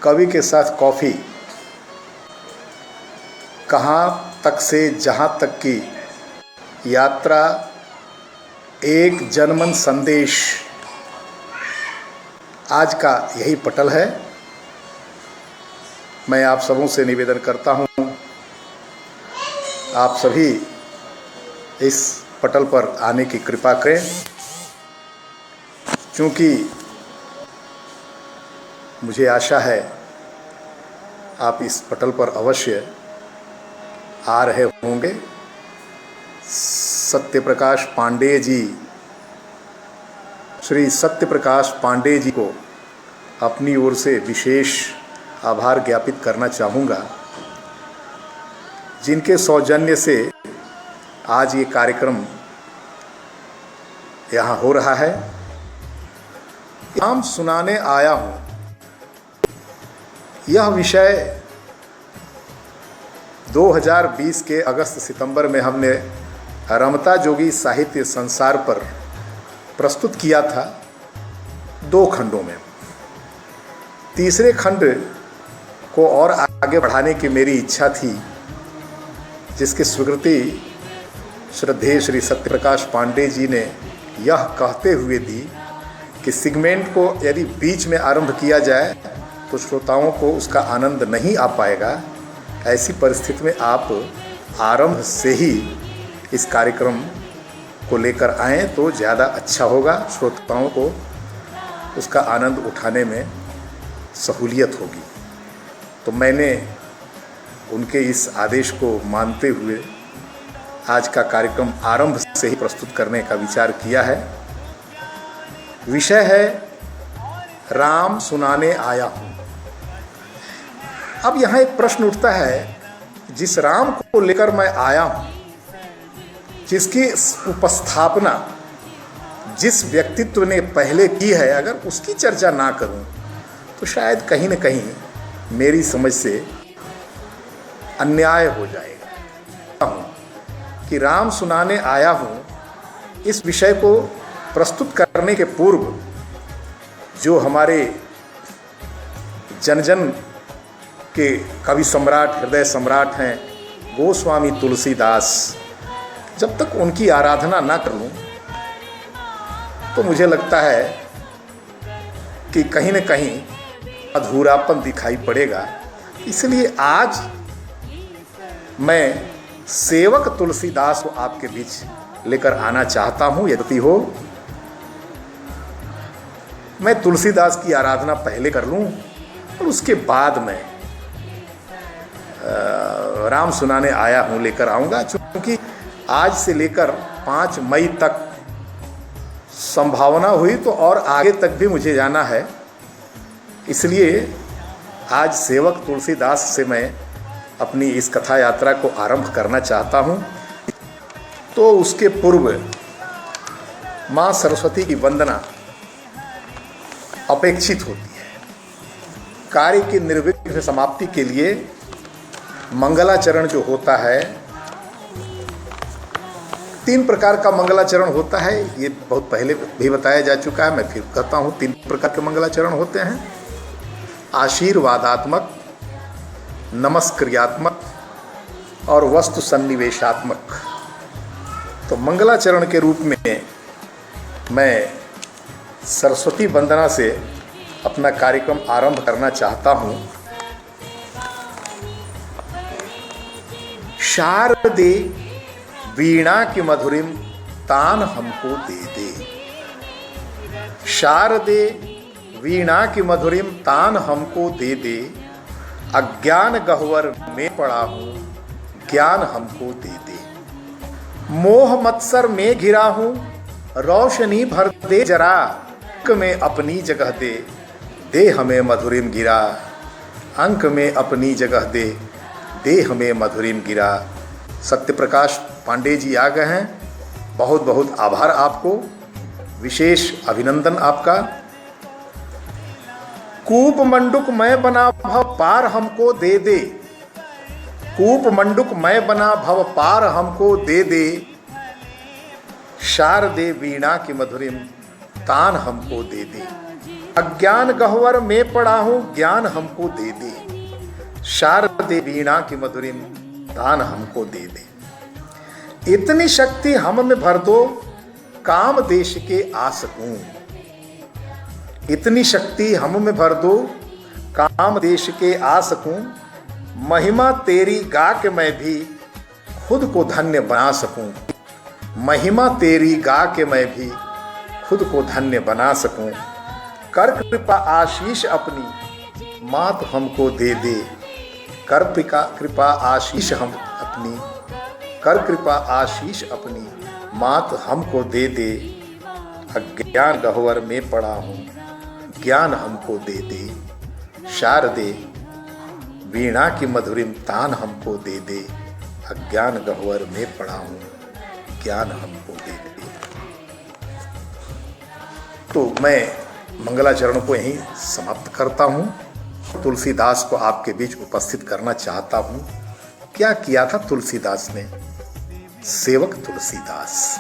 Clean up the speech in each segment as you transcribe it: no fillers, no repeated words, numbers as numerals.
कवि के साथ कॉफ़ी, कहाँ तक से जहाँ तक की यात्रा, एक जनमन संदेश, आज का यही पटल है। मैं आप सबों से निवेदन करता हूँ, आप सभी इस पटल पर आने की कृपा करें, क्योंकि मुझे आशा है आप इस पटल पर अवश्य आ रहे होंगे। सत्यप्रकाश पांडेय जी, श्री सत्यप्रकाश पांडेय जी को अपनी ओर से विशेष आभार ज्ञापित करना चाहूँगा, जिनके सौजन्य से आज ये कार्यक्रम यहाँ हो रहा है। राम सुनाने आया हूँ, यह विषय 2020 के अगस्त सितंबर में हमने रमता जोगी साहित्य संसार पर प्रस्तुत किया था 2 खंडों में। तीसरे खंड को और आगे बढ़ाने की मेरी इच्छा थी, जिसकी स्वीकृति श्रद्धेय श्री सत्यप्रकाश पांडेय जी ने यह कहते हुए दी कि सेगमेंट को यदि बीच में आरंभ किया जाए तो श्रोताओं को उसका आनंद नहीं आ पाएगा। ऐसी परिस्थिति में आप आरंभ से ही इस कार्यक्रम को लेकर आएँ तो ज़्यादा अच्छा होगा, श्रोताओं को उसका आनंद उठाने में सहूलियत होगी। तो मैंने उनके इस आदेश को मानते हुए आज का कार्यक्रम आरंभ से ही प्रस्तुत करने का विचार किया है। विषय है राम सुनाने आया हूँ। अब यहाँ एक प्रश्न उठता है, जिस राम को लेकर मैं आया हूँ, जिसकी उपस्थापना जिस व्यक्तित्व ने पहले की है, अगर उसकी चर्चा ना करूँ तो शायद कहीं न कहीं मेरी समझ से अन्याय हो जाएगा। कि राम सुनाने आया हूँ, इस विषय को प्रस्तुत करने के पूर्व जो हमारे जन जन के कवि सम्राट, हृदय सम्राट हैं गोस्वामी तुलसीदास, जब तक उनकी आराधना ना कर लूँ तो मुझे लगता है कि कहीं न कहीं अधूरापन दिखाई पड़ेगा। इसलिए आज मैं सेवक तुलसीदास को आपके बीच लेकर आना चाहता हूँ। यदि हो मैं तुलसीदास की आराधना पहले कर लूँ और उसके बाद मैं राम सुनाने आया हूँ लेकर आऊँगा, क्योंकि आज से लेकर 5 मई तक संभावना हुई तो और आगे तक भी मुझे जाना है। इसलिए आज सेवक तुलसीदास से मैं अपनी इस कथा यात्रा को आरंभ करना चाहता हूँ। तो उसके पूर्व माँ सरस्वती की वंदना अपेक्षित होती है। कार्य की निर्विघ्न समाप्ति के लिए मंगलाचरण जो होता है, 3 प्रकार का मंगलाचरण होता है। ये बहुत पहले भी बताया जा चुका है, मैं फिर कहता हूँ। 3 प्रकार के मंगलाचरण होते हैं: आशीर्वादात्मक, नमस्क्रियात्मक और वस्तु सन्निवेशात्मक। तो मंगलाचरण के रूप में मैं सरस्वती वंदना से अपना कार्यक्रम आरंभ करना चाहता हूँ। शारदे वीणा की मधुरिम तान हमको दे दे। शारदे वीणा की मधुरिम तान हमको दे दे। अज्ञान गह्वर में पड़ा हूँ, ज्ञान हमको दे दे। मोह मत्सर में घिरा हूँ, रोशनी भर दे जरा। अंक में अपनी जगह दे, दे हमें मधुरिम गिरा। अंक में अपनी जगह दे, दे हमें मधुरिम गिरा। सत्यप्रकाश पांडेय जी आ गए हैं, बहुत बहुत आभार आपको, विशेष अभिनंदन आपका। कूप मंडुक मैं बना भव पार हमको दे दे। कूप मंडुक मैं बना भव पार हमको दे दे। शारदे वीणा की मधुरिम तान हमको दे दे। अज्ञान गह्वर में पड़ा हूं, ज्ञान हमको दे दे। शारदे वीणा की मधुरिम दान हमको दे दे। इतनी शक्ति हम में भर दो, काम देश के आ सकूं। इतनी शक्ति हम में भर दो, काम देश के आ सकूं। महिमा तेरी गा के मैं भी खुद को धन्य बना सकूं। महिमा तेरी गा के मैं भी खुद को धन्य बना सकूं। कर कृपा आशीष अपनी मात हमको दे दे। कर कृपा आशीष हम अपनी, कर कृपा आशीष अपनी मात हमको दे दे। अज्ञान गह्वर में पड़ा हूँ, ज्ञान हमको दे दे। शारदे वीणा की मधुरिम तान हमको दे दे। अज्ञान गह्वर में पड़ा हूँ, ज्ञान हमको दे दे। तो मैं मंगलाचरण को यहीं समाप्त करता हूँ। तुलसीदास को आपके बीच उपस्थित करना चाहता हूँ। क्या किया था तुलसीदास ने? सेवक तुलसीदास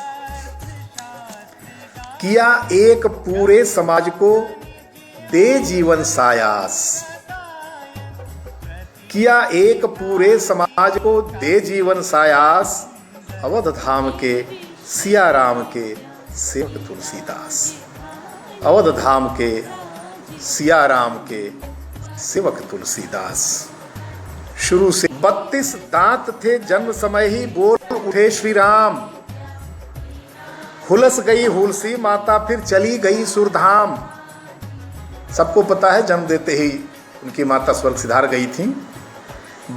किया एक पूरे समाज को दे जीवन सायास। किया एक पूरे समाज को दे जीवन सायास। अवध धाम के सिया राम के सेवक तुलसीदास। अवध धाम के सिया राम के सेवक तुलसीदास। शुरू से 32 दांत थे, जन्म समय ही बोल उठे श्री राम। हुलस गई हुलसी माता, फिर चली गई सुरधाम। सबको पता है जन्म देते ही उनकी माता स्वर्ग सिधार गई थी।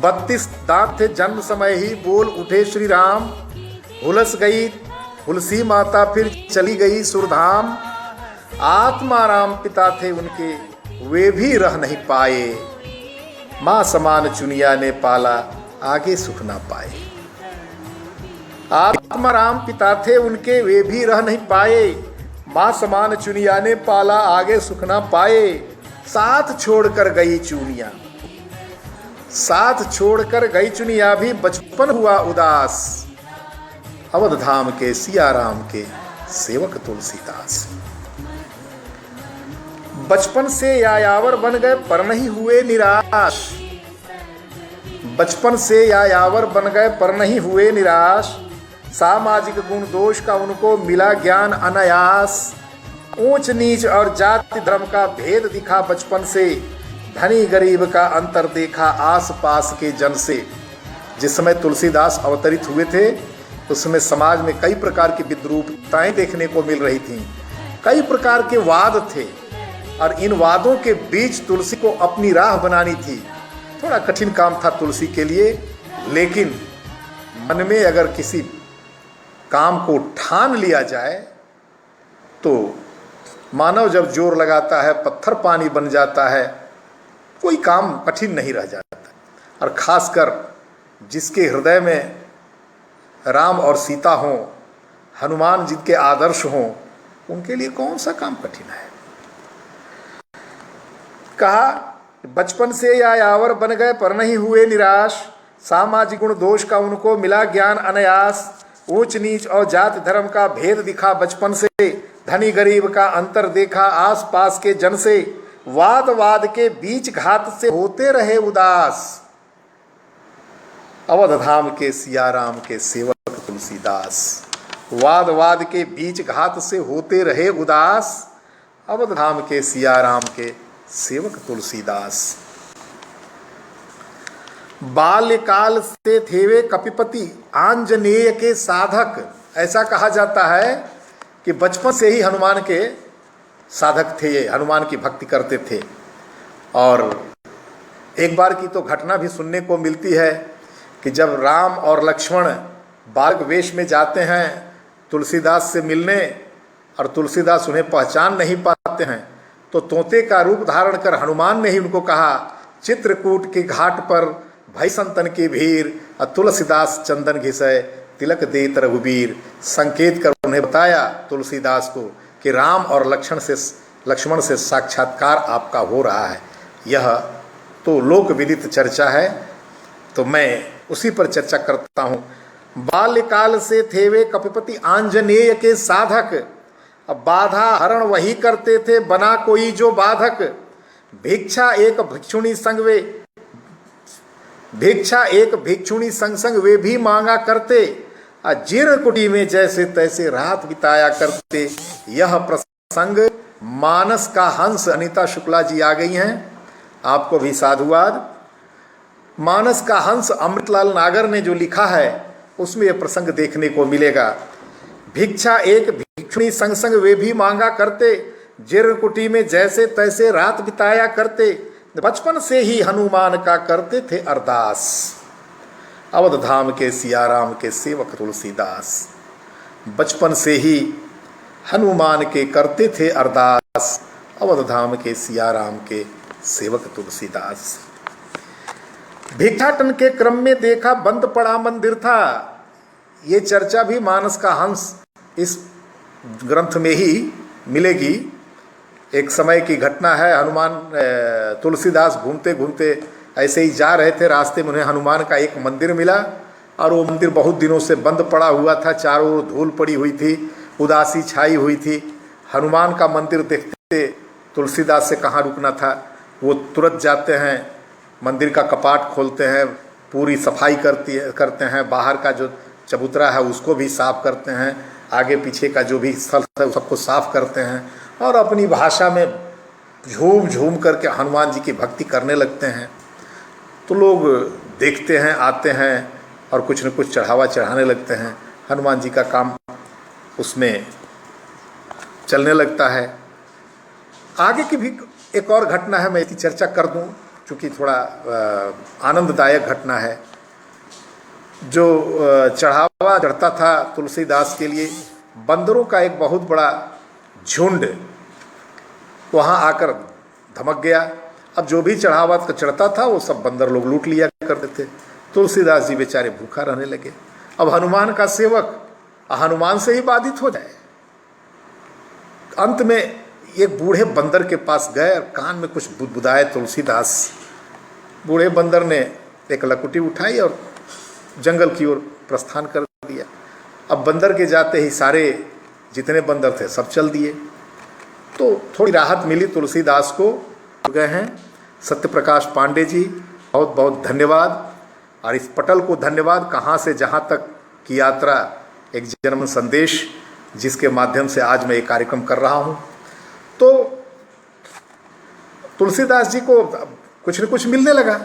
32 दांत थे, जन्म समय ही बोल उठे श्री राम। हुलस गई हुलसी माता, फिर चली गई सुरधाम। आत्मा राम पिता थे उनके, वे भी रह नहीं पाए। मां समान चुनिया ने पाला, आगे सुख ना पाए। आत्मा राम पिता थे उनके, वे भी रह नहीं पाए। मां समान चुनिया ने पाला, आगे सुख ना पाए। साथ छोड़कर गई चुनिया, साथ छोड़कर गई चुनिया, भी बचपन हुआ उदास। अवध धाम के सिया राम के सेवक तुलसीदास। बचपन से यायावर बन गए पर नहीं हुए निराश। बचपन से यायावर बन गए पर नहीं हुए निराश। सामाजिक गुण दोष का उनको मिला ज्ञान अनायास। ऊंच नीच और जाति धर्म का भेद दिखा बचपन से। धनी गरीब का अंतर देखा आस पास के जन से। जिस समय तुलसीदास अवतरित हुए थे उस समय समाज में कई प्रकार की विद्रूपताएं देखने को मिल रही थीं। कई प्रकार के वाद थे और इन वादों के बीच तुलसी को अपनी राह बनानी थी। थोड़ा कठिन काम था तुलसी के लिए, लेकिन मन में अगर किसी काम को ठान लिया जाए तो मानव जब जोर लगाता है पत्थर पानी बन जाता है। कोई काम कठिन नहीं रह जाता। और खासकर जिसके हृदय में राम और सीता हों, हनुमान जी के आदर्श हों, उनके लिए कौन सा काम कठिन है। कहा बचपन से यायावर बन गए पर नहीं हुए निराश। सामाजिक गुण दोष का उनको मिला ज्ञान अनायास। ऊंच नीच और जाति धर्म का भेद दिखा बचपन से। धनी गरीब का अंतर देखा आस पास के जन से। वाद वाद के बीच घात से होते रहे उदास। अवध धाम के सिया राम के सेवक तुलसीदास। वाद वाद के बीच घात से होते रहे उदास। अवध धाम के सिया राम के सेवक तुलसीदास। बाल्यकाल से थे वे कपिपति आंजनेय के साधक। ऐसा कहा जाता है कि बचपन से ही हनुमान के साधक थे, ये हनुमान की भक्ति करते थे। और एक बार की तो घटना भी सुनने को मिलती है कि जब राम और लक्ष्मण बालक वेश में जाते हैं तुलसीदास से मिलने और तुलसीदास उन्हें पहचान नहीं पाते हैं, तो तोते का रूप धारण कर हनुमान ने ही उनको कहा, चित्रकूट के घाट पर भई संतन की भीड़, तुलसीदास चंदन घिसय तिलक देत रघुबीर। संकेत कर उन्हें बताया तुलसीदास को कि राम और लक्ष्मण से साक्षात्कार आपका हो रहा है। यह तो लोक विदित चर्चा है, तो मैं उसी पर चर्चा करता हूँ। बाल्यकाल से थे वे कपिपति आंजनेय के साधक। अब बाधा हरण वही करते थे, बना कोई जो बाधक। भिक्षा एक भिक्षुणी संग वे, भिक्षा एक भिक्षुणी संग संग वे भी मांगा करते। जीर्ण कुटी में जैसे तैसे रात बिताया करते। यह प्रसंग मानस का हंस, अनीता शुक्ला जी आ गई हैं, आपको भी साधुवाद। मानस का हंस अमृतलाल नागर ने जो लिखा है उसमें यह प्रसंग देखने को मिलेगा। भिक्षा एक भिक्षुणी संग संग वे भी मांगा करते। जीर्ण कुटी में जैसे तैसे रात बिताया करते। बचपन से ही हनुमान का करते थे अरदास। अवध धाम के सियाराम के सेवक तुलसीदास। बचपन से ही हनुमान के करते थे अरदास। अवध धाम के सियाराम के सेवक तुलसीदास। भिक्षाटन के क्रम में देखा बंद पड़ा मंदिर था। ये चर्चा भी मानस का हंस इस ग्रंथ में ही मिलेगी। एक समय की घटना है, हनुमान तुलसीदास घूमते घूमते ऐसे ही जा रहे थे, रास्ते में उन्हें हनुमान का एक मंदिर मिला और वो मंदिर बहुत दिनों से बंद पड़ा हुआ था, चारों ओर धूल पड़ी हुई थी, उदासी छाई हुई थी। हनुमान का मंदिर देखते तुलसीदास से कहाँ रुकना था, वो तुरंत जाते हैं, मंदिर का कपाट खोलते हैं, पूरी सफाई करते हैं, बाहर का जो चबूतरा है उसको भी साफ करते हैं, आगे पीछे का जो भी स्थल है उस सबको साफ करते हैं और अपनी भाषा में झूम झूम करके हनुमान जी की भक्ति करने लगते हैं। तो लोग देखते हैं, आते हैं और कुछ न कुछ चढ़ावा चढ़ाने लगते हैं। हनुमान जी का काम उसमें चलने लगता है। आगे की भी एक और घटना है, मैं इसकी चर्चा कर दूं क्योंकि थोड़ा आनंददायक घटना है। जो चढ़ावा चढ़ता था तुलसीदास के लिए, बंदरों का एक बहुत बड़ा झुंड वहाँ आकर धमक गया। अब जो भी चढ़ावा चढ़ता था वो सब बंदर लोग लूट लिया करते थे। तुलसीदास जी बेचारे भूखा रहने लगे। अब हनुमान का सेवक हनुमान से ही बाधित हो जाए। अंत में एक बूढ़े बंदर के पास गए और कान में कुछ बुदबुदाए तुलसीदास। बूढ़े बंदर ने एक लकुटी उठाई और जंगल की ओर प्रस्थान कर दिया। अब बंदर के जाते ही सारे जितने बंदर थे सब चल दिए। तो थोड़ी राहत मिली तुलसीदास को। गए हैं सत्यप्रकाश पांडे जी, बहुत बहुत धन्यवाद। और इस पटल को धन्यवाद, कहाँ से जहाँ तक की यात्रा, एक जन्म संदेश जिसके माध्यम से आज मैं ये कार्यक्रम कर रहा हूँ। तो तुलसीदास जी को कुछ न कुछ मिलने लगा।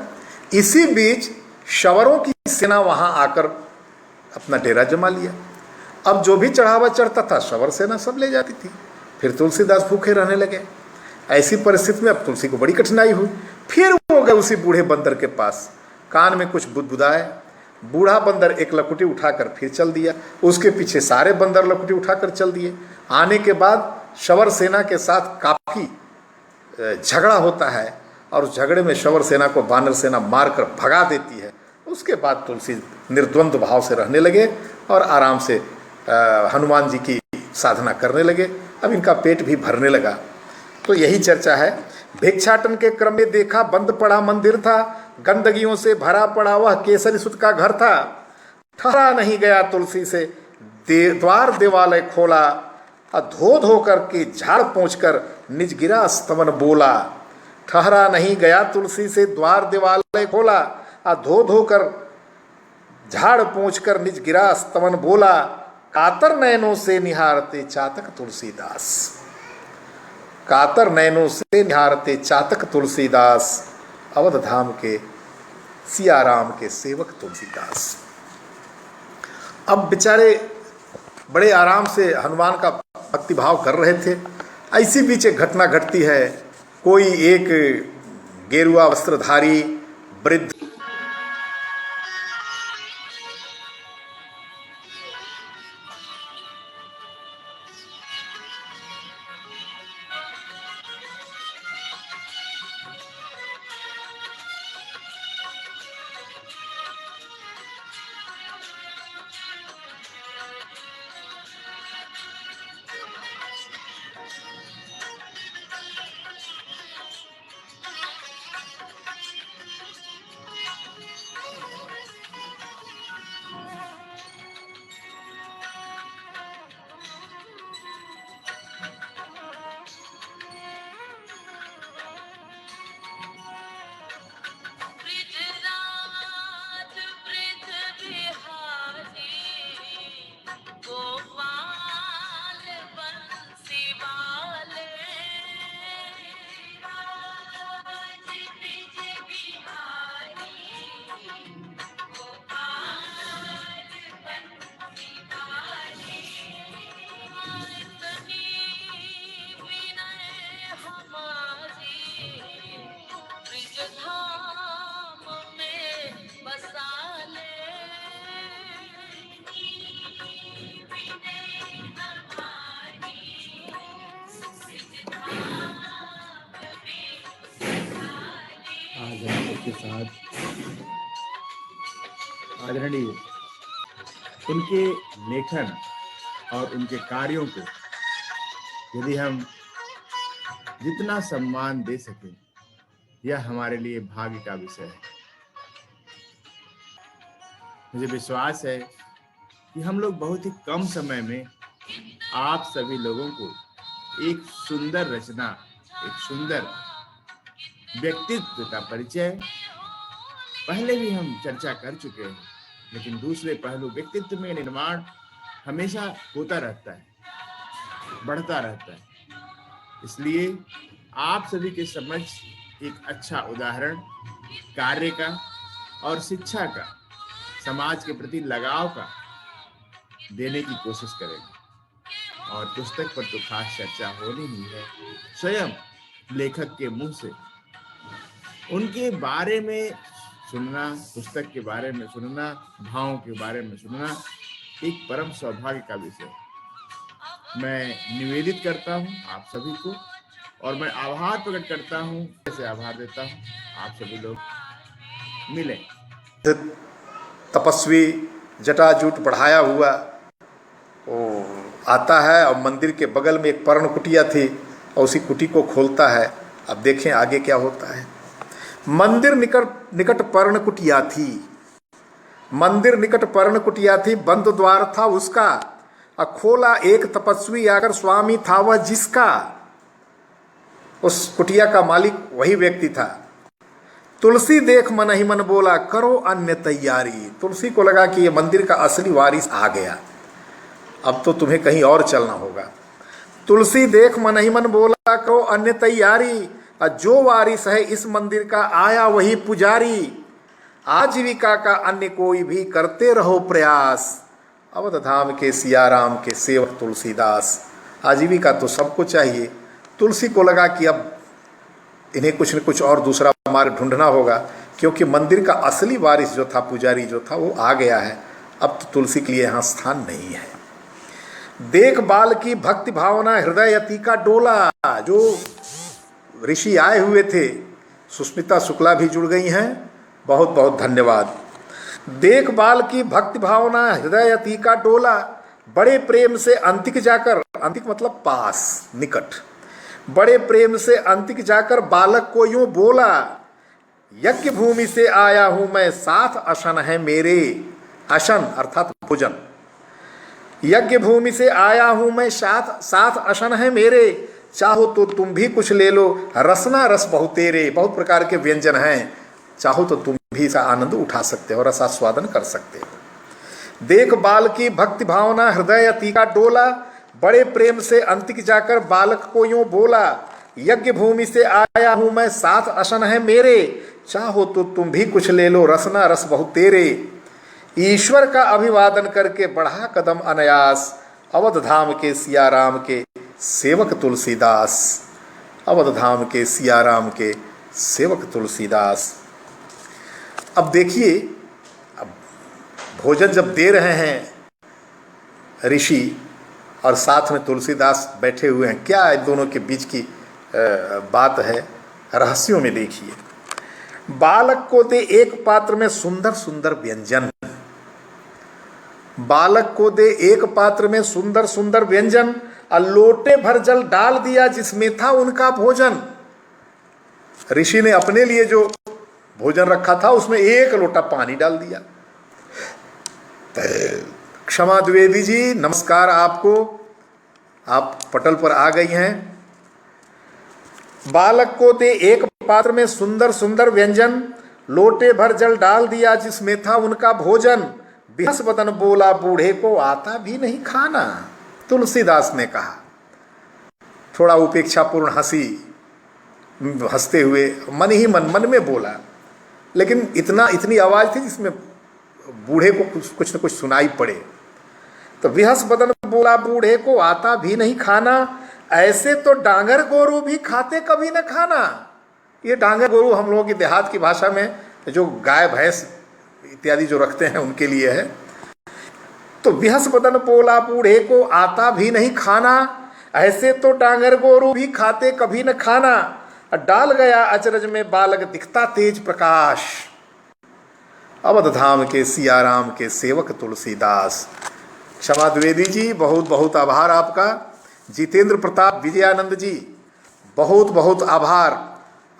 इसी बीच शवरों की सेना वहाँ आकर अपना डेरा जमा लिया। अब जो भी चढ़ावा चढ़ता था शवर सेना सब ले जाती थी। फिर तुलसीदास भूखे रहने लगे। ऐसी परिस्थिति में अब तुलसी को बड़ी कठिनाई हुई। फिर वो गए उसी बूढ़े बंदर के पास, कान में कुछ बुदबुदाए। बूढ़ा बंदर एक लकुटी उठाकर फिर चल दिया, उसके पीछे सारे बंदर लकुटी उठाकर चल दिए। आने के बाद शवर सेना के साथ काफ़ी झगड़ा होता है और उस झगड़े में शवर सेना को बानर सेना मारकर भगा देती है। उसके बाद तुलसी निर्द्वंद्व भाव से रहने लगे और आराम से हनुमान जी की साधना करने लगे। अब इनका पेट भी भरने लगा। तो यही चर्चा है। भिक्षाटन के क्रम में देखा बंद पड़ा मंदिर था, गंदगियों से भरा पड़ा वह केसरी सुत का घर था। ठहरा नहीं गया तुलसी से द्वार देवालय खोला, धो धो करके झाड़ पोंछ कर निज गिरा स्तवन बोला। ठहरा नहीं गया तुलसी से द्वार देवालय खोला, धो धो कर झाड़ पोंछ कर निज गिरा स्तवन बोला। कातर नयनों से निहारते चातक तुलसीदास। कातर नयनों से निहारते चातक तुलसीदास। अवध धाम के सियाराम के सेवक तुलसीदास। अब बेचारे बड़े आराम से हनुमान का भक्तिभाव कर रहे थे। ऐसी बीच एक घटना घटती है। कोई एक गेरुआ वस्त्रधारी वृद्ध के साथ आदरणीय उनके लेखन और उनके कार्यों को यदि हम जितना सम्मान दे सके, यह हमारे लिए भाग्य का विषय है। मुझे विश्वास है कि हम लोग बहुत ही कम समय में आप सभी लोगों को एक सुंदर रचना, एक सुंदर व्यक्तित्व का परिचय पहले भी हम चर्चा कर चुके हैं, लेकिन दूसरे पहलू व्यक्तित्व में निर्माण हमेशा होता रहता है, बढ़ता रहता है। इसलिए आप सभी के समझ एक अच्छा उदाहरण कार्य का और शिक्षा का, समाज के प्रति लगाव का देने की कोशिश करेंगे। और पुस्तक पर तो खास चर्चा होनी ही है। स्वयं लेखक के मुंह से उनके बारे में सुनना, पुस्तक के बारे में सुनना, भावों के बारे में सुनना एक परम सौभाग्य का विषय है। मैं निवेदित करता हूं आप सभी को, और मैं आभार प्रकट करता हूं, जैसे आभार देता हूं आप सभी लोग मिले। तपस्वी जटाजूट बढ़ाया हुआ वो आता है और मंदिर के बगल में एक पर्ण कुटिया थी और उसी कुटी को खोलता है। अब देखें आगे क्या होता है। मंदिर निकट पर्ण कुटिया थी, मंदिर निकट पर्ण कुटिया थी, बंद द्वार था उसका, खोला एक तपस्वी आकर, स्वामी था वह जिसका। उस कुटिया का मालिक वही व्यक्ति था। तुलसी देख मन ही मन बोला, करो अन्य तैयारी। तुलसी को लगा कि ये मंदिर का असली वारिस आ गया, अब तो तुम्हें कहीं और चलना होगा। तुलसी देख मन ही मन बोला, करो अन्य तैयारी, जो वारिस है इस मंदिर का आया वही पुजारी। आजीविका का अन्य कोई भी करते रहो प्रयास, अवध धाम के सिया राम के सेवक तुलसीदास। आजीविका तो सबको चाहिए। तुलसी को लगा कि अब इन्हें कुछ न कुछ और दूसरा मार्ग ढूंढना होगा, क्योंकि मंदिर का असली वारिस जो था, पुजारी जो था, वो आ गया है। अब तो तुलसी के लिए यहाँ स्थान नहीं है। देख बाल की भक्ति भावना हृदय अति का डोला। जो ऋषि आए हुए थे, सुष्मिता शुक्ला भी जुड़ गई हैं, बहुत बहुत धन्यवाद। देख बाल की भक्ति भावना हृदय अति का डोला, बड़े प्रेम से अंतिक जाकर, अंतिक मतलब पास, निकट, बड़े प्रेम से अंतिक जाकर बालक को यूं बोला, यज्ञ भूमि से आया हूं मैं, साथ अशन है मेरे। अशन अर्थात भोजन। यज्ञ भूमि से आया हूं मैं, साथ अशन है मेरे, चाहो तो तुम भी कुछ ले लो, रसना रस बहुतेरे। बहुत प्रकार के व्यंजन हैं, चाहो तो तुम भी इसका आनंद उठा सकते हो, रसास्वादन कर सकते हो। देख बाल की भक्ति भावना हृदय अति का डोला, बड़े प्रेम से अंतिक जाकर बालक को यूं बोला, यज्ञ भूमि से आया हूं मैं, साथ अशन है मेरे, चाहो तो तुम भी कुछ ले लो, रसना रस बहुतेरे। ईश्वर का अभिवादन करके बढ़ा कदम अनायास, अवध धाम के सिया राम के सेवक तुलसीदास। अवध धाम के सिया राम के सेवक तुलसीदास। अब देखिए, अब भोजन जब दे रहे हैं ऋषि और साथ में तुलसीदास बैठे हुए हैं, क्या इन दोनों के बीच की बात है, रहस्यों में देखिए। बालक को दे एक पात्र में सुंदर सुंदर व्यंजन, बालक को दे एक पात्र में सुंदर सुंदर व्यंजन, और लोटे भर जल डाल दिया जिसमें था उनका भोजन। ऋषि ने अपने लिए जो भोजन रखा था उसमें एक लोटा पानी डाल दिया। क्षमा द्विवेदी जी, नमस्कार आपको, आप पटल पर आ गई हैं। बालक को दे एक पात्र में सुंदर सुंदर व्यंजन, लोटे भर जल डाल दिया जिसमें था उनका भोजन, बिहस बदन बोला बूढ़े को आता भी नहीं खाना। तुलसीदास ने कहा, थोड़ा उपेक्षापूर्ण हंसी, हंसते हुए मन ही मन में बोला, लेकिन इतनी आवाज थी जिसमें बूढ़े को कुछ न कुछ सुनाई पड़े। तो विहस बदन बोला बूढ़े को आता भी नहीं खाना, ऐसे तो डांगर गोरू भी खाते कभी न खाना। ये डांगर गोरू हम लोगों की देहात की भाषा में जो गाय भैंस इत्यादि जो रखते हैं उनके लिए है। तो विहस बदन बोला बूढ़े को आता भी नहीं खाना, ऐसे तो डांगर गोरू भी खाते कभी न खाना, डाल गया अचरज में बालक दिखता तेज प्रकाश। अवध धाम के सियाराम के सेवक तुलसीदास। क्षमा द्विवेदी जी, बहुत बहुत आभार आपका। जितेंद्र प्रताप विजयानंद जी, बहुत बहुत आभार,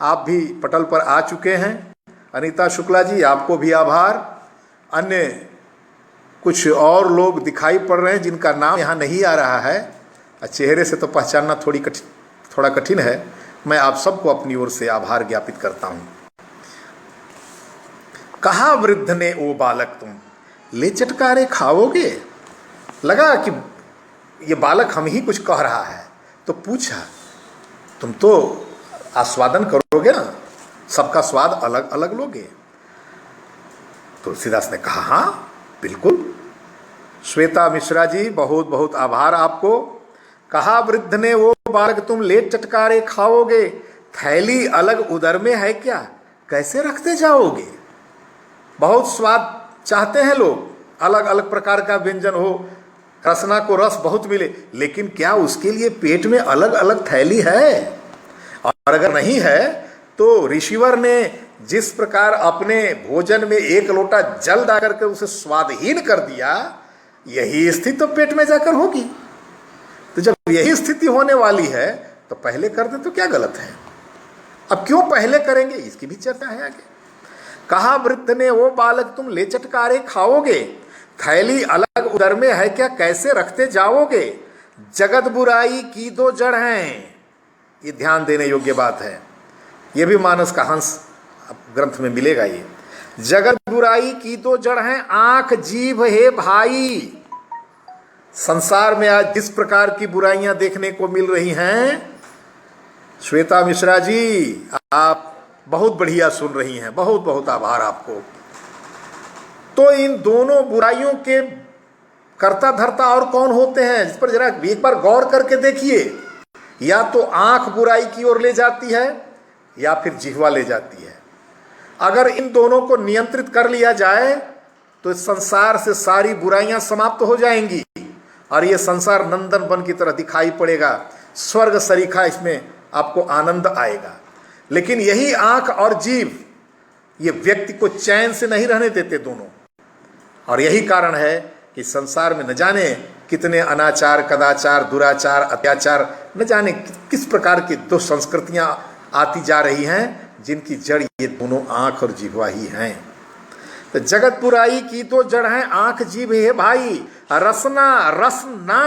आप भी पटल पर आ चुके हैं। अनीता शुक्ला जी, आपको भी आभार। अन्य कुछ और लोग दिखाई पड़ रहे हैं जिनका नाम यहाँ नहीं आ रहा है, चेहरे से तो पहचानना थोड़ा कठिन है। मैं आप सबको अपनी ओर से आभार ज्ञापित करता हूँ। कहा वृद्ध ने ओ बालक तुम ले चटकारे खाओगे। लगा कि ये बालक हम ही कुछ कह रहा है, तो पूछा तुम तो आस्वादन करोगे ना, सबका स्वाद अलग अलग लोगे। तुलसीदास ने कहा हाँ बिल्कुल। श्वेता मिश्रा जी, बहुत बहुत आभार आपको। कहा वृद्ध ने वो बालक तुम लेट चटकारे खाओगे, थैली अलग उदर में है क्या, कैसे रखते जाओगे। बहुत स्वाद चाहते हैं लोग, अलग अलग प्रकार का व्यंजन हो, रसना को रस बहुत मिले, लेकिन क्या उसके लिए पेट में अलग अलग थैली है। और अगर नहीं है तो ऋषिवर ने जिस प्रकार अपने भोजन में एक लोटा जल डाल करके उसे स्वादहीन कर दिया, यही स्थिति तो पेट में जाकर होगी। तो जब यही स्थिति होने वाली है तो पहले कर दें तो क्या गलत है। अब क्यों पहले करेंगे, इसकी भी चर्चा है आगे। कहा वृद्ध ने वो बालक तुम ले चटकारे खाओगे, थैली अलग उदर में है क्या, कैसे रखते जाओगे। जगत बुराई की दो जड़ हैं। ये ध्यान देने योग्य बात है, ये भी मानस का हंस ग्रंथ में मिलेगा। ये जगत बुराई की दो जड़ हैं, आंख जीभ है भाई। संसार में आज जिस प्रकार की बुराइयां देखने को मिल रही हैं, श्वेता मिश्रा जी आप बहुत बढ़िया सुन रही हैं, बहुत बहुत आभार आपको। तो इन दोनों बुराइयों के कर्ता धर्ता और कौन होते हैं, इस पर जरा एक बार गौर करके देखिए। या तो आंख बुराई की ओर ले जाती है या फिर जिह्वा ले जाती है। अगर इन दोनों को नियंत्रित कर लिया जाए तो इस संसार से सारी बुराइयां समाप्त हो जाएंगी और ये संसार नंदन वन की तरह दिखाई पड़ेगा, स्वर्ग सरीखा इसमें आपको आनंद आएगा। लेकिन यही आंख और जीभ ये व्यक्ति को चैन से नहीं रहने देते दोनों, और यही कारण है कि संसार में न जाने कितने अनाचार, कदाचार, दुराचार, अत्याचार, न जाने किस प्रकार की दो संस्कृतियां आती जा रही हैं, जिनकी जड़ ये दोनों आंख और जिह्वा ही हैं। तो जगत बुराई की दो जड़ हैं, आंख जीभ है भाई। रसना रस ना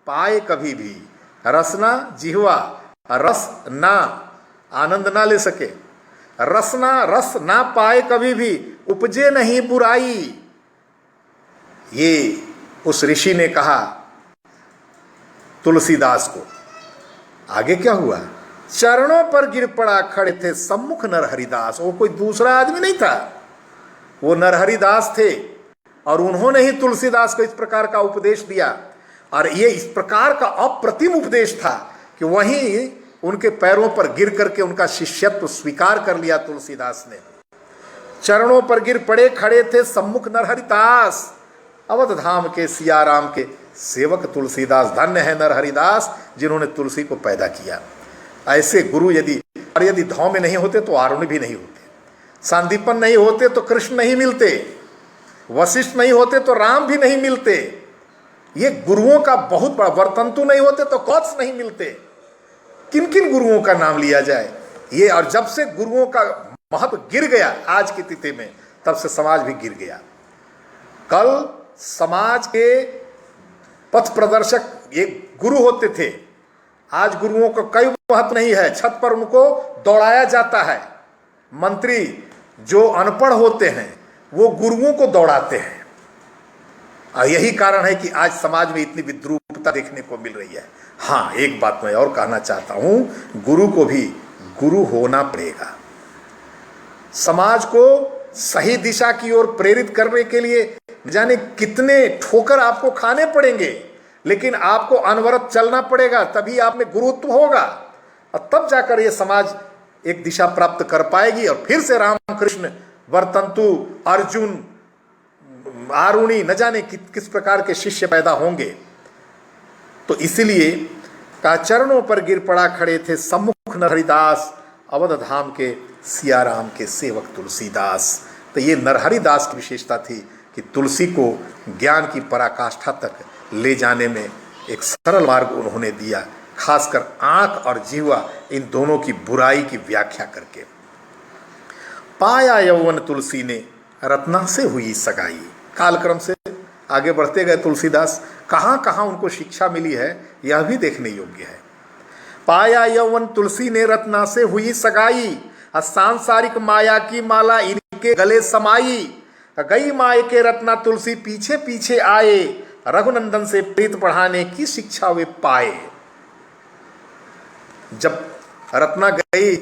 पाए कभी भी, रसना जिह्वा, रस ना आनंद ना ले सके, रसना रस ना पाए कभी भी, उपजे नहीं बुराई। ये उस ऋषि ने कहा तुलसीदास को। आगे क्या हुआ, चरणों पर गिर पड़ा, खड़े थे सम्मुख नरहरिदास। वो कोई दूसरा आदमी नहीं था, वो नरहरिदास थे, और उन्होंने ही तुलसीदास को इस प्रकार का उपदेश दिया। और ये इस प्रकार का अप्रतिम उपदेश था कि वहीं उनके पैरों पर गिर करके उनका शिष्यत्व स्वीकार कर लिया तुलसीदास ने। चरणों पर गिर पड़े, खड़े थे सम्मुख नरहरिदास। अवध धाम के सियाराम के सेवक तुलसीदास, धन्य है नरहरिदास जिन्होंने तुलसी को पैदा किया। ऐसे गुरु यदि धाम में नहीं होते तो आरुणि भी नहीं होते, सांदीपन नहीं होते तो कृष्ण नहीं मिलते, वशिष्ठ नहीं होते तो राम भी नहीं मिलते। ये गुरुओं का बहुत बड़ा, वर्तंतु नहीं होते तो कौत्स नहीं मिलते। किन किन गुरुओं का नाम लिया जाए ये। और जब से गुरुओं का महत्व गिर गया आज की तिथि में, तब से समाज भी गिर गया। कल समाज के पथ प्रदर्शक ये गुरु होते थे, आज गुरुओं का कोई महत्व नहीं है। छत पर उनको दौड़ाया जाता है। मंत्री जो अनपढ़ होते हैं वो गुरुओं को दौड़ाते हैं, और यही कारण है कि आज समाज में इतनी विद्रूपता देखने को मिल रही है। हाँ, एक बात मैं और कहना चाहता हूं, गुरु को भी गुरु होना पड़ेगा। समाज को सही दिशा की ओर प्रेरित करने के लिए जाने कितने ठोकर आपको खाने पड़ेंगे, लेकिन आपको अनवरत चलना पड़ेगा, तभी आप में गुरुत्व होगा, और तब जाकर ये समाज एक दिशा प्राप्त कर पाएगी। और फिर से रामकृष्ण, वर्तंतु, अर्जुन, आरुणि, न जाने किस प्रकार के शिष्य पैदा होंगे। तो इसलिए का चरणों पर गिर पड़ा, खड़े थे सम्मुख नरहरिदास। अवध धाम के सियाराम के सेवक तुलसीदास। तो ये नरहरि दास की विशेषता थी कि तुलसी को ज्ञान की पराकाष्ठा तक ले जाने में एक सरल मार्ग उन्होंने दिया, खासकर आंख और जिह्वा इन दोनों की बुराई की व्याख्या करके। पाया यौवन तुलसी ने रत्ना से हुई सगाई। कालक्रम से आगे बढ़ते गए तुलसीदास, कहाँ कहाँ उनको शिक्षा मिली है यह भी देखने योग्य है। पाया यौवन तुलसी ने रत्ना से हुई सगाई, सांसारिक माया की माला इनके गले समाई। गई माए के रत्ना तुलसी पीछे पीछे आए, रघुनंदन से प्रीत बढ़ाने की शिक्षा वे पाए। जब रत्ना गई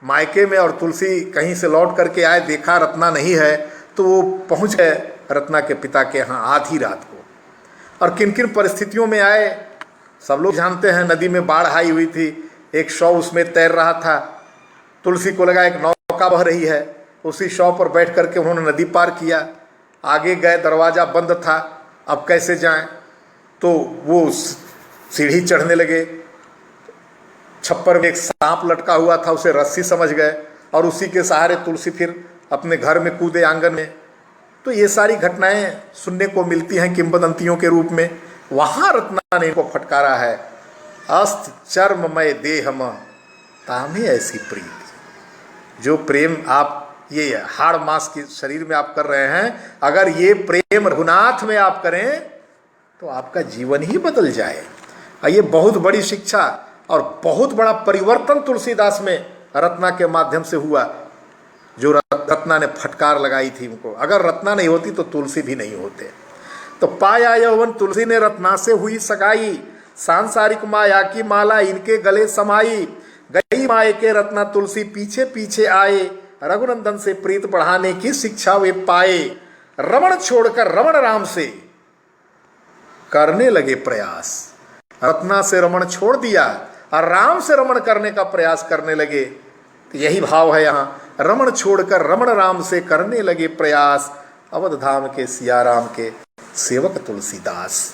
मायके में और तुलसी कहीं से लौट करके आए, देखा रत्ना नहीं है, तो वो पहुंच गए रत्ना के पिता के यहाँ आधी रात को। और किन किन परिस्थितियों में आए सब लोग जानते हैं। नदी में बाढ़ आई हुई थी, एक शव उसमें तैर रहा था, तुलसी को लगा एक नौका बह रही है, उसी शव पर बैठ करके उन्होंने नदी पार किया। आगे गए, दरवाज़ा बंद था, अब कैसे जाएं? तो वो सीढ़ी चढ़ने लगे, छप्पर में एक सांप लटका हुआ था, उसे रस्सी समझ गए और उसी के सहारे तुलसी फिर अपने घर में कूदे आंगन में। तो ये सारी घटनाएं सुनने को मिलती हैं किंवदंतियों के रूप में। वहाँ रत्ना ने इनको फटकारा है, अस्त चर्ममय देहम तामे ऐसी प्रीति। जो प्रेम आप ये हाड़ मांस के शरीर में आप कर रहे हैं, अगर ये प्रेम रघुनाथ में आप करें तो आपका जीवन ही बदल जाए। ये बहुत बड़ी शिक्षा और बहुत बड़ा परिवर्तन तुलसीदास में रत्ना के माध्यम से हुआ, जो रत्ना ने फटकार लगाई थी उनको। अगर रत्ना नहीं होती तो तुलसी भी नहीं होते। तो पाया यौवन तुलसी ने रत्ना से हुई सगाई, सांसारिक माया की माला इनके गले समाई। गई माए के रत्ना तुलसी पीछे पीछे आए, रघुनंदन से प्रीत बढ़ाने की शिक्षा वे पाए। रमण छोड़कर रमण राम से करने लगे प्रयास। रत्ना से रमण छोड़ दिया और राम से रमण करने का प्रयास करने लगे। तो यही भाव है यहाँ, रमण छोड़कर रमण राम से करने लगे प्रयास। अवध धाम के सियाराम के सेवक तुलसीदास।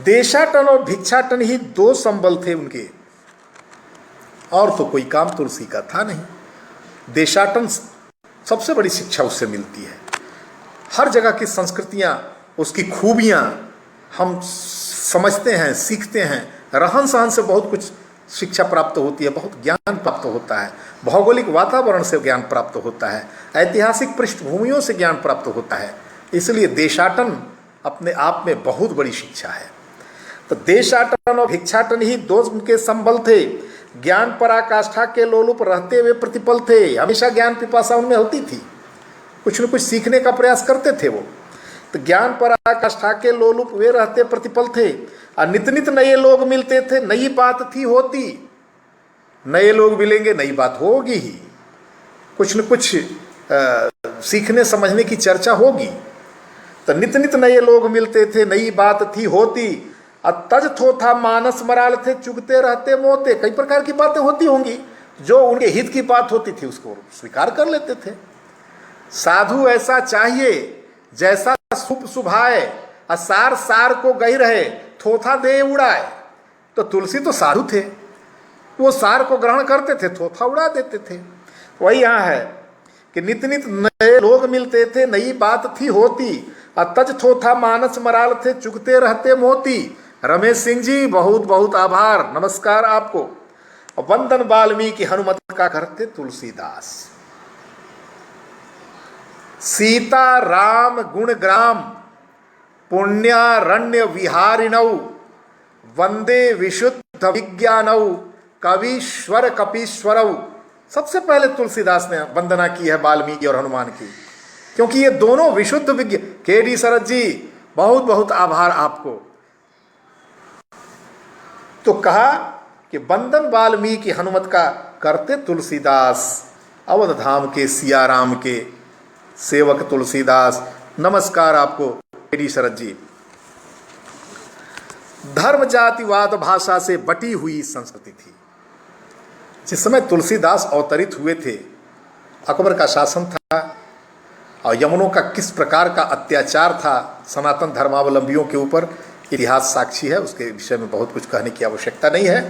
देशाटन और भिक्षाटन ही दो संबल थे उनके, और तो कोई काम तुलसी का था नहीं। देशाटन सबसे बड़ी शिक्षा उससे मिलती है। हर जगह की संस्कृतियाँ, उसकी खूबियाँ हम समझते हैं, सीखते हैं। रहन सहन से बहुत कुछ शिक्षा प्राप्त होती है, बहुत ज्ञान प्राप्त होता है, भौगोलिक वातावरण से ज्ञान प्राप्त होता है, ऐतिहासिक पृष्ठभूमियों से ज्ञान प्राप्त होता है। इसलिए देशाटन अपने आप में बहुत बड़ी शिक्षा है। तो देशाटन और भिक्षाटन ही दो उनके संबल थे। ज्ञान पराकाष्ठा के लोलुप रहते हुए प्रतिपल थे। हमेशा ज्ञान पिपासा उनमें होती थी, कुछ न कुछ सीखने का प्रयास करते थे वो। तो ज्ञान पराकाष्ठा के लोलुप वे रहते प्रतिपल थे। और नित नित नए लोग मिलते थे, नई बात थी होती। नए लोग मिलेंगे, नई बात होगी ही, कुछ न कुछ सीखने समझने की चर्चा होगी। तो नित नित नए लोग मिलते थे, नई बात थी होती। तज थोथा मानस मराल थे, चुगते रहते मोते। कई प्रकार की बातें होती होंगी, जो उनके हित की बात होती थी उसको स्वीकार कर लेते थे। साधु ऐसा चाहिए जैसा शुभ शुभाए, सार सार को गही रहे, थोथा दे उड़ाए। तो तुलसी तो साधु थे, वो सार को ग्रहण करते थे, थोथा उड़ा देते थे। वही यहाँ है कि नित नित नए लोग मिलते थे, नई बात थी होती। तज थोथा मानस मराल थे, चुगते रहते मोती। रमेश सिंह जी बहुत बहुत आभार, नमस्कार आपको। वंदन वाल्मीकि हनुमत का करते तुलसीदास। सीता राम गुण ग्राम पुण्यारण्य विहारिणौ, वंदे विशुद्ध विज्ञानौ, कवीश्वर कपीश्वरौ। सबसे पहले तुलसीदास ने वंदना की है वाल्मीकि और हनुमान की, क्योंकि ये दोनों विशुद्ध विज्ञ। के.डी. शरद जी बहुत बहुत आभार आपको। तो कहा कि वंदन वाल्मीकि हनुमत का करते तुलसीदास। अवध धाम के सियाराम के सेवक तुलसीदास, नमस्कार आपको के.डी. शरद जी। धर्म जातिवाद भाषा से बटी हुई संस्कृति थी। जिस समय तुलसीदास अवतरित हुए थे, अकबर का शासन था और यमनों का किस प्रकार का अत्याचार था सनातन धर्मावलंबियों के ऊपर, इतिहास साक्षी है। उसके विषय में बहुत कुछ कहने की आवश्यकता नहीं है।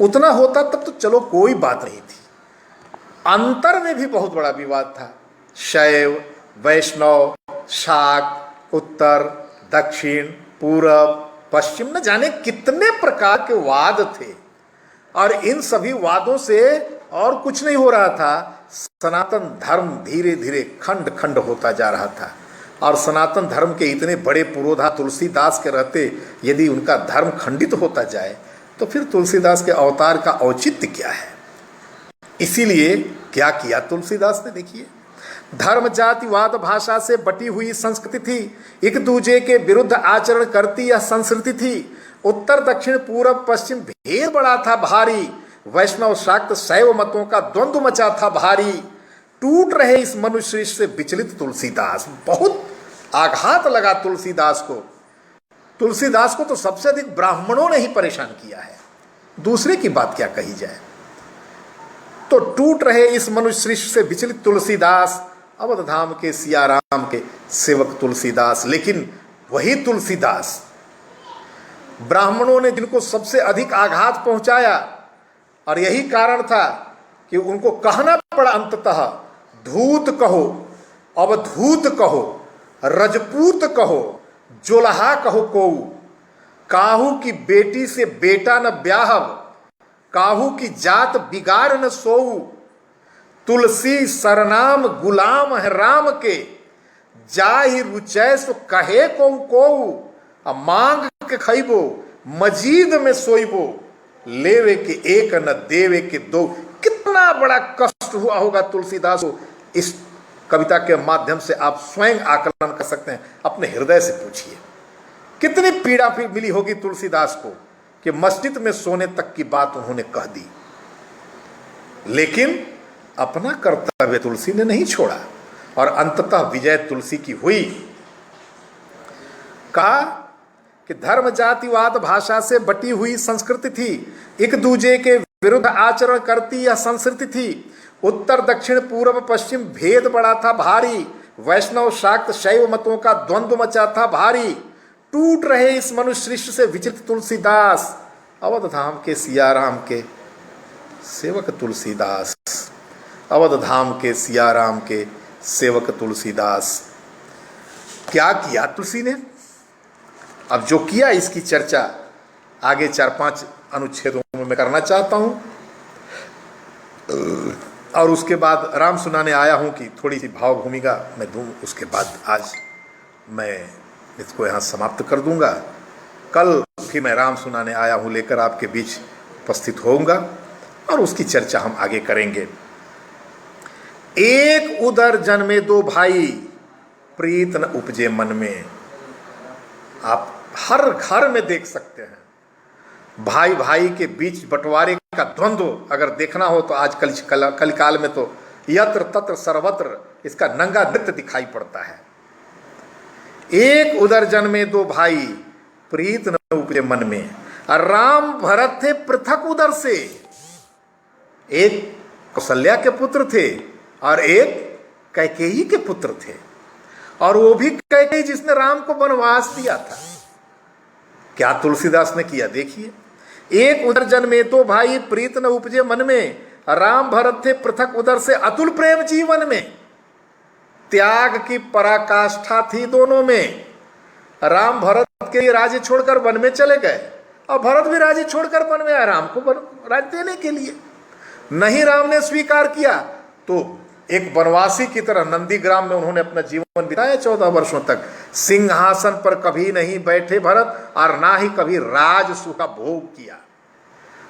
उतना होता तब तो चलो कोई बात नहीं थी। अंतर में भी बहुत बड़ा विवाद था। शैव, वैष्णव, शाक्त, उत्तर, दक्षिण, पूरब, पश्चिम, न जाने कितने प्रकार के वाद थे, और इन सभी वादों से और कुछ नहीं हो रहा था। सनातन धर्म धीरे धीरे खंड खंड होता जा रहा था, और सनातन धर्म के इतने बड़े पुरोधा तुलसीदास के रहते यदि उनका धर्म खंडित होता जाए तो फिर तुलसीदास के अवतार का औचित्य क्या है। इसीलिए क्या किया तुलसीदास ने, देखिए, धर्म जातिवाद भाषा से बटी हुई संस्कृति थी, एक दूसरे के विरुद्ध आचरण करती यह संस्कृति थी। उत्तर दक्षिण पूरब पश्चिम भेद बड़ा था भारी, वैष्णव शाक्त शैव मतों का द्वंद्व मचा था भारी। टूट रहे इस मनुष्य सृष्टि से विचलित तुलसीदास। बहुत आघात लगा तुलसीदास को। तुलसीदास को तो सबसे अधिक ब्राह्मणों ने ही परेशान किया है, दूसरे की बात क्या कही जाए। तो टूट रहे इस मनुष्य सृष्टि से विचलित तुलसीदास, अवध धाम के सिया राम के सेवक तुलसीदास। लेकिन वही तुलसीदास ब्राह्मणों ने जिनको सबसे अधिक आघात पहुंचाया, और यही कारण था कि उनको कहना पड़ा अंततः, धूत कहो, अवधूत कहो, रजपूत कहो, जोलहा कहो कोऊ, काहू की बेटी से बेटा न ब्याहव, काहू की जात बिगाड़ न सोऊ, तुलसी सरनाम गुलाम है राम के, जाहि रुचै सो कहे कोऊ, मांग के खइबो मजीद में सोइबो, लेवे के एक न देवे के दो। कितना बड़ा कष्ट हुआ होगा तुलसीदास को। इस कविता के माध्यम से आप स्वयं आकलन कर सकते हैं, अपने हृदय से पूछिए कितनी पीड़ा फिर मिली होगी तुलसीदास को कि मस्जिद में सोने तक की बात उन्होंने कह दी। लेकिन अपना कर्तव्य तुलसी ने नहीं छोड़ा, और अंततः विजय तुलसी की हुई। कहा कि धर्म जातिवाद भाषा से बटी हुई संस्कृति थी, एक दूसरे के विरुद्ध आचरण करती यह संस्कृति थी। उत्तर दक्षिण पूर्व पश्चिम भेद बड़ा था भारी, वैष्णव शाक्त शैव मतों का द्वंद्व मचा था भारी। टूट रहे इस मनुष्य सृष्टि से विचलित तुलसीदास, अवध धाम के सिया राम के सेवक तुलसीदास, अवध धाम के सिया राम के सेवक तुलसीदास। क्या किया तुलसी ने? अब जो किया इसकी चर्चा आगे 4-5 अनुच्छेदों में मैं करना चाहता हूं, और उसके बाद राम सुनाने आया हूं कि थोड़ी सी भाव भूमिका मैं दूं। उसके बाद आज मैं इसको यहाँ समाप्त कर दूंगा। कल फिर मैं राम सुनाने आया हूं लेकर आपके बीच उपस्थित होऊंगा, और उसकी चर्चा हम आगे करेंगे। एक उदर जन्मे दो भाई, प्रीत न उपजे मन में। आप हर घर में देख सकते हैं भाई भाई के बीच बंटवारे का द्वंद्व अगर देखना हो तो आज कलिकाल में तो यत्र तत्र सर्वत्र इसका नंगा नृत्य दिखाई पड़ता है। एक उदर जन्मे दो भाई, प्रीत न उपजे मन में। राम भरत थे पृथक उदर से, एक कौशल्या के पुत्र थे और एक कैकेयी के पुत्र थे, और वो भी कैकेयी जिसने राम को वनवास दिया था। क्या तुलसीदास ने किया देखिए। एक उदर जन्मे तो भाई, प्रीत न उपजे मन में। राम भरत थे पृथक उदर से, अतुल प्रेम जीवन में। त्याग की पराकाष्ठा थी दोनों में। राम भरत के लिए राज्य छोड़कर वन में चले गए, और भरत भी राज्य छोड़कर वन में आया राम को राज्य देने के लिए। नहीं राम ने स्वीकार किया तो एक वनवासी की तरह नंदीग्राम में उन्होंने अपना जीवन बिताया 14 वर्षों तक। सिंहासन पर कभी नहीं बैठे भरत, और ना ही कभी राज सुख का भोग किया।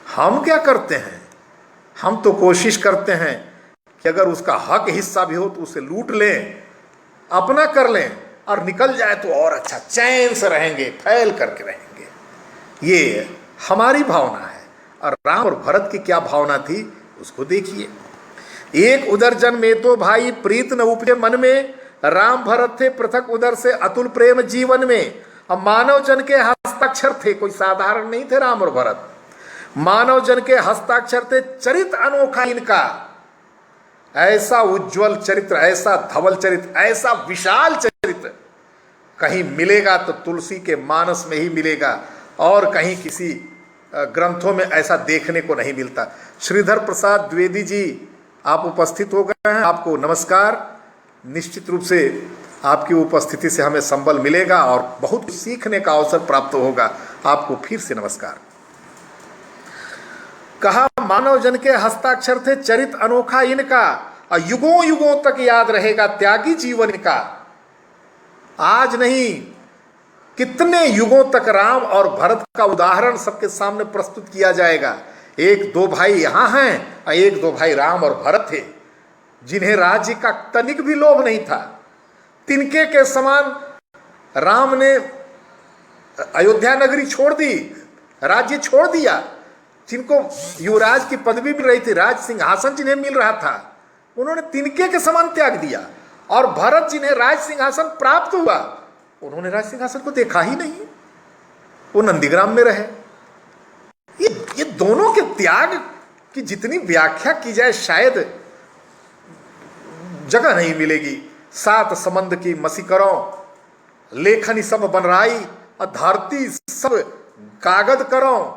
हम क्या करते हैं? हम तो कोशिश करते हैं कि अगर उसका हक हिस्सा भी हो तो उसे लूट लें, अपना कर लें, और निकल जाए तो और अच्छा, चैन से रहेंगे, फैल करके रहेंगे। ये हमारी भावना है। और राम और भरत की क्या भावना थी उसको देखिए। एक उदर जन्मे तो भाई, प्रीत न उपजे मन में। राम भरत थे पृथक उदर से, अतुल प्रेम जीवन में। अब मानव जन के हस्ताक्षर थे, कोई साधारण नहीं थे राम और भरत। मानव जन के हस्ताक्षर थे, चरित्र अनोखा इनका। ऐसा उज्जवल चरित्र, ऐसा धवल चरित्र, ऐसा विशाल चरित्र कहीं मिलेगा तो तुलसी के मानस में ही मिलेगा, और कहीं किसी ग्रंथों में ऐसा देखने को नहीं मिलता। श्रीधर प्रसाद द्विवेदी जी, आप उपस्थित हो गए हैं, आपको नमस्कार। निश्चित रूप से आपकी उपस्थिति से हमें संबल मिलेगा और बहुत सीखने का अवसर प्राप्त होगा। आपको फिर से नमस्कार। कहा मानव जन के हस्ताक्षर थे, चरित अनोखा इनका, और युगों युगों तक याद रहेगा त्यागी जीवन का। आज नहीं, कितने युगों तक राम और भरत का उदाहरण सबके सामने प्रस्तुत किया जाएगा। एक दो भाई यहां हैं और एक दो भाई राम और भरत थे, जिन्हें राज्य का तनिक भी लोभ नहीं था। तिनके के समान राम ने अयोध्या नगरी छोड़ दी, राज्य छोड़ दिया। जिनको युवराज की पदवी मिल रही थी, राज सिंहासन जिन्हें मिल रहा था, उन्होंने तिनके के समान त्याग दिया। और भरत जिन्हें राज सिंहासन प्राप्त हुआ, उन्होंने राज सिंहासन को देखा ही नहीं, वो नंदीग्राम में रहे। ये दोनों के त्याग की जितनी व्याख्या की जाए शायद जगह नहीं मिलेगी। सात समंद की मसीकरों, लेखनी सब बनराई, और धरती सब कागज करो,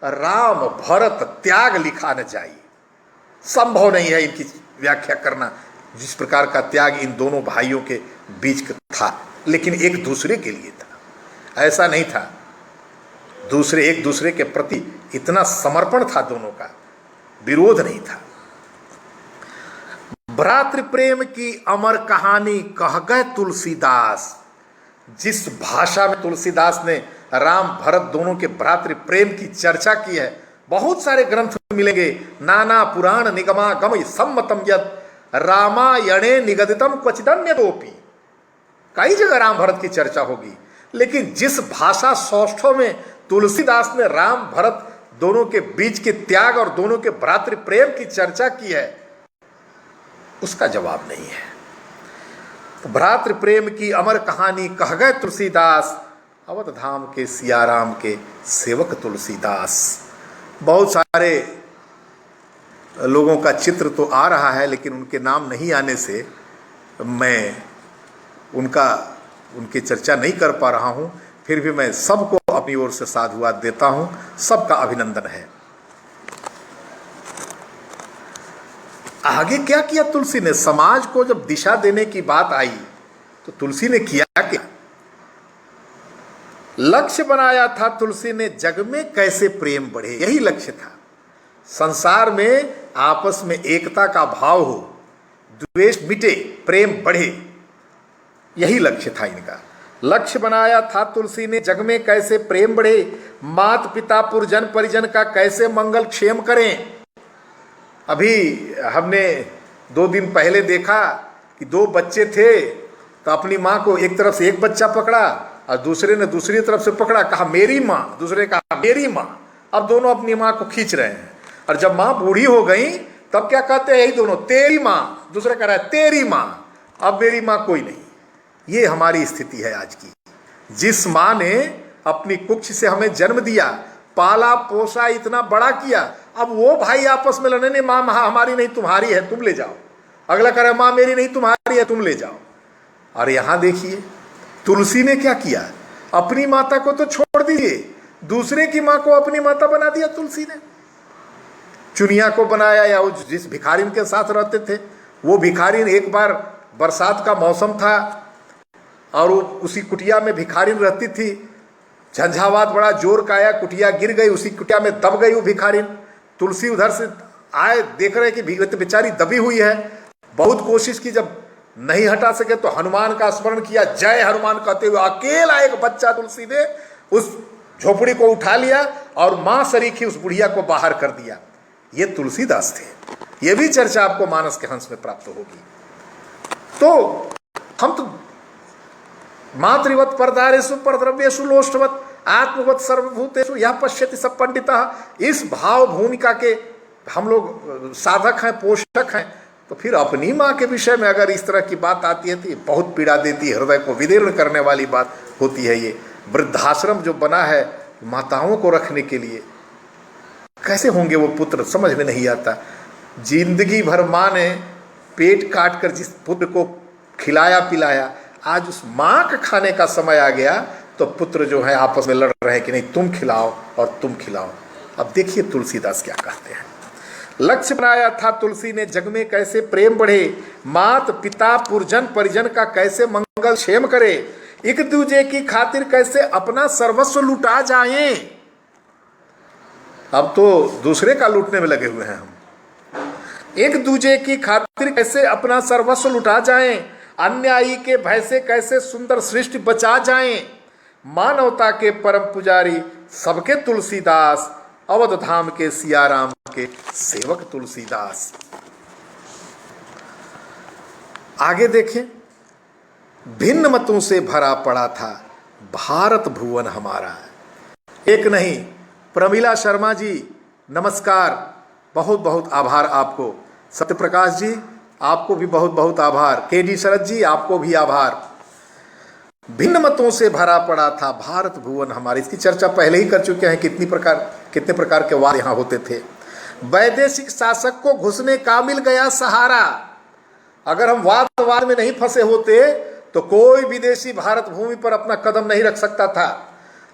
राम भरत त्याग लिखा न जाई। संभव नहीं है इनकी व्याख्या करना, जिस प्रकार का त्याग इन दोनों भाइयों के बीच था, लेकिन एक दूसरे के लिए था। ऐसा नहीं था, दूसरे एक दूसरे के प्रति इतना समर्पण था दोनों का, विरोध नहीं था। भ्रातृ प्रेम की अमर कहानी कह गए तुलसीदास। जिस भाषा में तुलसीदास ने राम भरत दोनों के भ्रातृ प्रेम की चर्चा की है, बहुत सारे ग्रंथ मिलेंगे। नाना पुराण निगमागम सम्मतम यत् रामायणे निगदितम क्वचिदन्य दोपि। कई जगह राम भरत की चर्चा होगी, लेकिन जिस भाषा सौष्ठव में तुलसीदास ने राम भरत दोनों के बीच के त्याग और दोनों के भ्रातृ प्रेम की चर्चा की है, उसका जवाब नहीं है। तो भ्रातृ प्रेम की अमर कहानी कह गए तुलसीदास, अवध धाम के सियाराम के सेवक तुलसीदास। बहुत सारे लोगों का चित्र तो आ रहा है, लेकिन उनके नाम नहीं आने से मैं उनकी चर्चा नहीं कर पा रहा हूं। फिर भी मैं सबको अपनी ओर से साधुवाद देता हूं, सबका अभिनंदन है। आगे क्या किया तुलसी ने? समाज को जब दिशा देने की बात आई तो तुलसी ने किया क्या? लक्ष्य बनाया था तुलसी ने, जग में कैसे प्रेम बढ़े, यही लक्ष्य था। संसार में आपस में एकता का भाव हो, द्वेष मिटे, प्रेम बढ़े, यही लक्ष्य था इनका। लक्ष्य बनाया था तुलसी ने, जग में कैसे प्रेम बढ़े, मात पिता पुरजन परिजन का कैसे मंगल क्षेम करें। अभी हमने 2 दिन पहले देखा कि 2 बच्चे थे, तो अपनी माँ को एक तरफ से एक बच्चा पकड़ा और दूसरे ने दूसरी तरफ से पकड़ा, कहा मेरी माँ, दूसरे कहा मेरी माँ। अब दोनों अपनी माँ को खींच रहे हैं, और जब माँ बूढ़ी हो गई तब क्या कहते हैं यही दोनों, तेरी माँ, दूसरा कह रहा है तेरी माँ, अब मेरी माँ कोई नहीं। ये हमारी स्थिति है आज की। जिस माँ ने अपनी कुक्ष से हमें जन्म दिया, पाला पोसा, इतना बड़ा किया, अब वो भाई आपस में लड़ने, नहीं माँ हमारी नहीं तुम्हारी है, तुम ले जाओ। अगला कह रहा है माँ मेरी नहीं तुम्हारी है, तुम ले जाओ। और यहां देखिए तुलसी ने क्या किया, अपनी माता को तो छोड़ दीजिए, दूसरे की मां को अपनी माता बना दिया तुलसी ने। चुनिया को बनाया, या जिस भिखारिन के साथ रहते थे, वो भिखारिन, एक बार बरसात का मौसम था और उसी कुटिया में भिखारिन रहती थी। झंझावात बड़ा जोर का आया, कुटिया गिर गई, उसी कुटिया में दब गई वो भिखारिन। तुलसी उधर से आए, देख रहे कि बेचारी दबी हुई है। बहुत कोशिश की, जब नहीं हटा सके तो हनुमान का स्मरण किया, जय हनुमान कहते हुए अकेला एक बच्चा तुलसी ने उस झोपड़ी को उठा लिया और मां सरीखी उस बुढ़िया को बाहर कर दिया। ये तुलसीदास थे। ये भी चर्चा आपको मानस के हंस में प्राप्त होगी। तो हम तो मातृवत परदारेषु परद्रव्येषु लोष्टवत आत्मवत सर्वभूतेषु यह पश्यति सब पंडितः। इस भाव भूमिका के हम लोग साधक हैं, पोषक हैं। तो फिर अपनी माँ के विषय में अगर इस तरह की बात आती है तो ये बहुत पीड़ा देती है, हृदय को विदीर्ण करने वाली बात होती है। ये वृद्धाश्रम जो बना है माताओं को रखने के लिए, कैसे होंगे वो पुत्र, समझ में नहीं आता। जिंदगी भर माँ ने पेट काट कर जिस पुत्र को खिलाया पिलाया, आज उस माँ के खाने का समय आ गया तो पुत्र जो है आपस में लड़ रहे हैं कि नहीं तुम खिलाओ और तुम खिलाओ। अब देखिए तुलसीदास क्या कहते हैं। लक्ष्य बनाया था तुलसी ने जग में कैसे प्रेम बढ़े, मात पिता पुरजन परिजन का कैसे मंगल क्षेम करे, एक दूजे की खातिर कैसे अपना सर्वस्व लुटा जाएं। अब तो दूसरे का लूटने में लगे हुए हैं हम। एक दूजे की खातिर कैसे अपना सर्वस्व लुटा जाएं, अन्यायी के भय से कैसे सुंदर सृष्टि बचा जाएं, मानवता के परम पुजारी सबके तुलसीदास, अवध धाम के सियाराम के सेवक तुलसीदास। आगे देखें, भिन्न मतों से भरा पड़ा था भारत भुवन हमारा। एक नहीं, प्रमिला शर्मा जी नमस्कार, बहुत बहुत आभार आपको। सत्यप्रकाश जी आपको भी बहुत बहुत आभार। केडी शरद जी आपको भी आभार। भिन्न मतों से भरा पड़ा था भारत भुवन हमारे, इसकी चर्चा पहले ही कर चुके हैं। कितने प्रकार के वाद यहां होते थे। वैदेशिक शासक को घुसने का मिल गया सहारा। अगर हम वाद में नहीं फंसे होते तो कोई विदेशी भारत भूमि पर अपना कदम नहीं रख सकता था।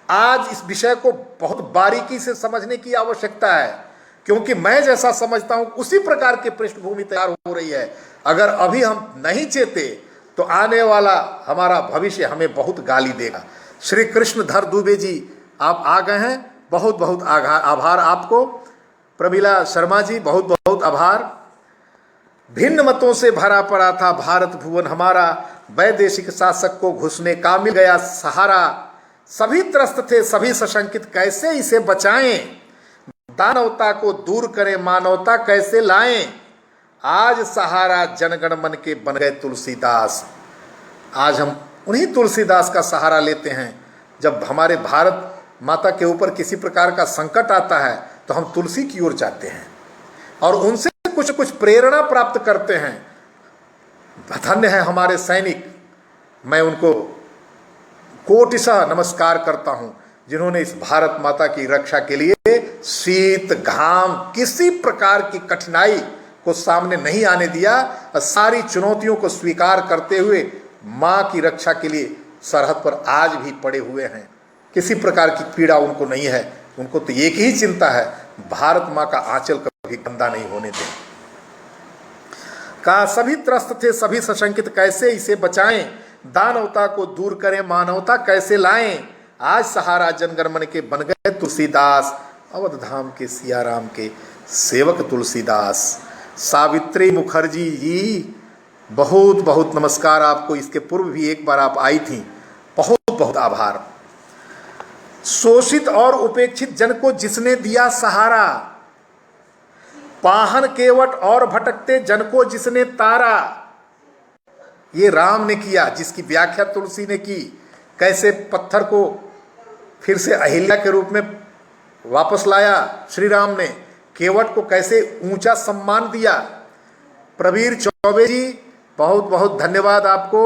आज इस विषय को बहुत बारीकी से समझने की आवश्यकता है, क्योंकि मैं जैसा समझता हूं उसी प्रकार की पृष्ठभूमि तैयार हो रही है। अगर अभी हम नहीं चेते तो आने वाला हमारा भविष्य हमें बहुत गाली देगा। श्री कृष्णधर दुबे जी आप आ गए हैं, बहुत बहुत आभार आपको। प्रमिला शर्मा जी बहुत बहुत आभार। भिन्न मतों से भरा पड़ा था भारत भुवन हमारा, वैदेशिक शासक को घुसने का मिल गया सहारा, सभी त्रस्त थे सभी सशंकित कैसे इसे बचाएं, दानवता को दूर करें मानवता कैसे लाएं, आज सहारा जनगण मन के बन गए तुलसीदास। आज हम उन्हीं तुलसीदास का सहारा लेते हैं। जब हमारे भारत माता के ऊपर किसी प्रकार का संकट आता है तो हम तुलसी की ओर जाते हैं और उनसे कुछ कुछ प्रेरणा प्राप्त करते हैं। धन्य है हमारे सैनिक, मैं उनको कोटिशः नमस्कार करता हूं जिन्होंने इस भारत माता की रक्षा के लिए शीत घाम किसी प्रकार की कठिनाई को सामने नहीं आने दिया और सारी चुनौतियों को स्वीकार करते हुए मां की रक्षा के लिए सरहद पर आज भी पड़े हुए हैं। किसी प्रकार की पीड़ा उनको नहीं है। उनको तो एक ही चिंता है, भारत मां का आंचल कभी गंदा नहीं होने दें। कहा सभी त्रस्त थे सभी सशंकित कैसे इसे बचाएं, दानवता को दूर करें मानवता कैसे लाएं, आज सहारा जनगण मन के बन गए तुलसीदास, अवध धाम के सियाराम के सेवक तुलसीदास। सावित्री मुखर्जी जी बहुत बहुत नमस्कार आपको। इसके पूर्व भी एक बार आप आई थी, बहुत बहुत आभार। शोषित और उपेक्षित जन को जिसने दिया सहारा, पाहन केवट और भटकते जन को जिसने तारा, ये राम ने किया जिसकी व्याख्या तुलसी ने की। कैसे पत्थर को फिर से अहिल्या के रूप में वापस लाया श्री राम ने, केवट को कैसे ऊंचा सम्मान दिया। प्रवीर चौबे जी बहुत बहुत धन्यवाद आपको।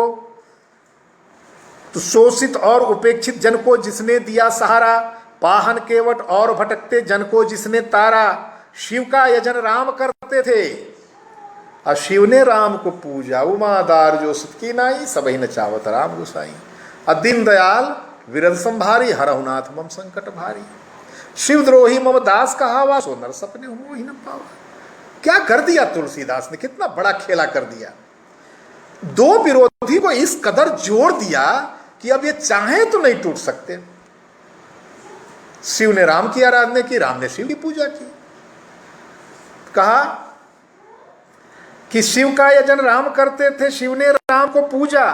तो शोषित और उपेक्षित जन को जिसने दिया सहारा, पाहन केवट और भटकते जन को जिसने तारा, शिव का यजन राम करते थे और शिव ने राम को पूजा, उमादार जो सुत की नाई सबही नचावत राम गोसाई, दीन दयाल विरल संभारी हरहुनाथ मम संकट भारी, शिवद्रोही मम दास कहावा सो नर सपने हो ही न पावा। क्या कर दिया तुलसीदास ने, कितना बड़ा खेला कर दिया। दो विरोधी को इस कदर जोड़ दिया कि अब ये चाहे तो नहीं टूट सकते। शिव ने राम की आराधना की, राम ने शिव की पूजा की। कहा कि शिव का यजन राम करते थे, शिव ने राम को पूजा,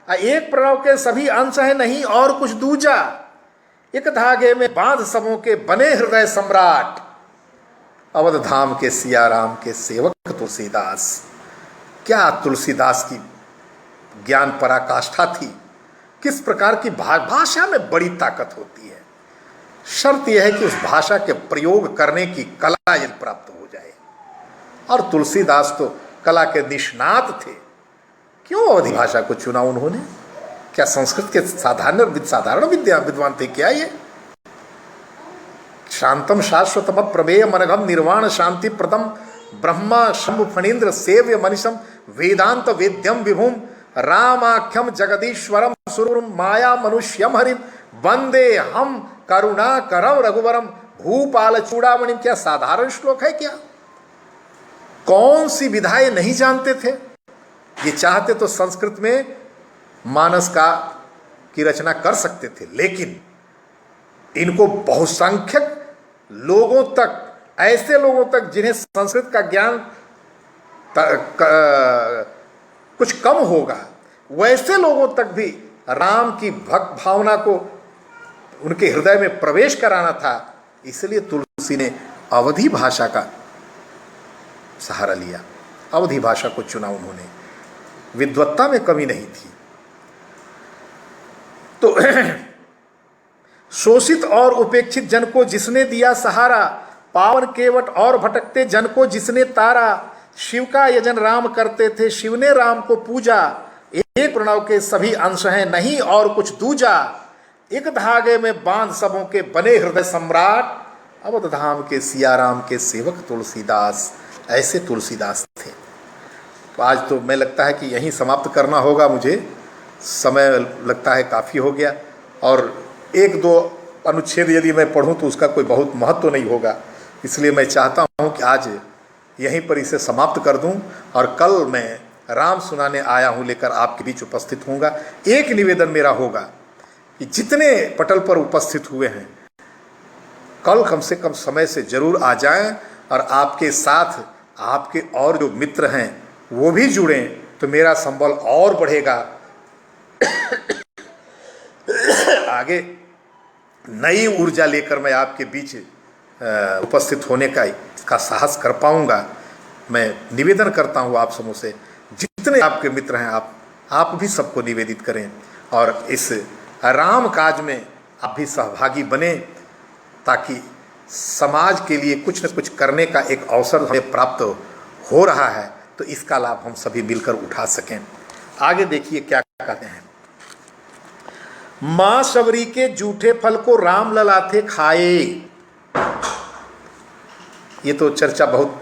एक प्रणव के सभी अंश है नहीं और कुछ दूजा, एक धागे में बांध सबों के बने हृदय सम्राट, अवध धाम के सियाराम के सेवक तुलसीदास। क्या तुलसीदास की ज्ञान पराकाष्ठा थी, किस प्रकार की भाषा में बड़ी ताकत होती है। शर्त यह है कि उस भाषा के प्रयोग करने की कला यदि प्राप्त हो जाए, और तुलसीदास तो कला के निष्णात थे। क्यों अवधी भाषा को चुना उन्होंने? क्या संस्कृत के साधारण विद्वान थे क्या ये? शांतम शाश्वतम प्रमेय मनघम निर्वाण शांति प्रदम ब्रह्मा शंभु फणीन्द्र सेव्य मनिषम वेदांत वेद्यम विभुम रामाख्यम जगदीश्वरम सुरम माया मनुष्यम हरिम वंदे हम करुणा करम रघुवरम भूपाल चूड़ामणि। क्या साधारण श्लोक है क्या? कौन सी विधाएं नहीं जानते थे? ये चाहते तो संस्कृत में मानस का की रचना कर सकते थे, लेकिन इनको बहुसंख्यक लोगों तक, ऐसे लोगों तक जिन्हें संस्कृत का ज्ञान कुछ कम होगा, वैसे लोगों तक भी राम की भक्त भावना को उनके हृदय में प्रवेश कराना था। इसलिए तुलसी ने अवधी भाषा का सहारा लिया, अवधी भाषा को चुना उन्होंने। विद्वत्ता में कमी नहीं थी। तो शोषित और उपेक्षित जन को जिसने दिया सहारा, पावन केवट और भटकते जन को जिसने तारा, शिव का यजन राम करते थे शिव ने राम को पूजा, एक प्रणव के सभी अंश हैं नहीं और कुछ दूजा, एक धागे में बांध सबों के बने हृदय सम्राट, अवध धाम के सिया राम के सेवक तुलसीदास। ऐसे तुलसीदास थे। तो आज तो मैं लगता है कि यहीं समाप्त करना होगा, मुझे समय लगता है काफ़ी हो गया, और एक दो अनुच्छेद यदि मैं पढ़ूं तो उसका कोई बहुत महत्व तो नहीं होगा। इसलिए मैं चाहता हूं कि आज यहीं पर इसे समाप्त कर दूं, और कल मैं राम सुनाने आया हूं लेकर आपके बीच उपस्थित होऊंगा। एक निवेदन मेरा होगा कि जितने पटल पर उपस्थित हुए हैं, कल कम से कम समय से जरूर आ जाएं, और आपके साथ आपके और जो मित्र हैं वो भी जुड़ें, तो मेरा संबल और बढ़ेगा। आगे नई ऊर्जा लेकर मैं आपके बीच उपस्थित होने का साहस कर पाऊंगा। मैं निवेदन करता हूं आप समूह से, जितने आपके मित्र हैं आप भी सबको निवेदित करें, और इस राम काज में आप भी सहभागी बने, ताकि समाज के लिए कुछ न कुछ करने का एक अवसर हमें प्राप्त हो रहा है, तो इसका लाभ हम सभी मिलकर उठा सकें। आगे देखिए क्या कहते हैं। मां शबरी के जूठे फल को राम ललाथे खाए। ये तो चर्चा बहुत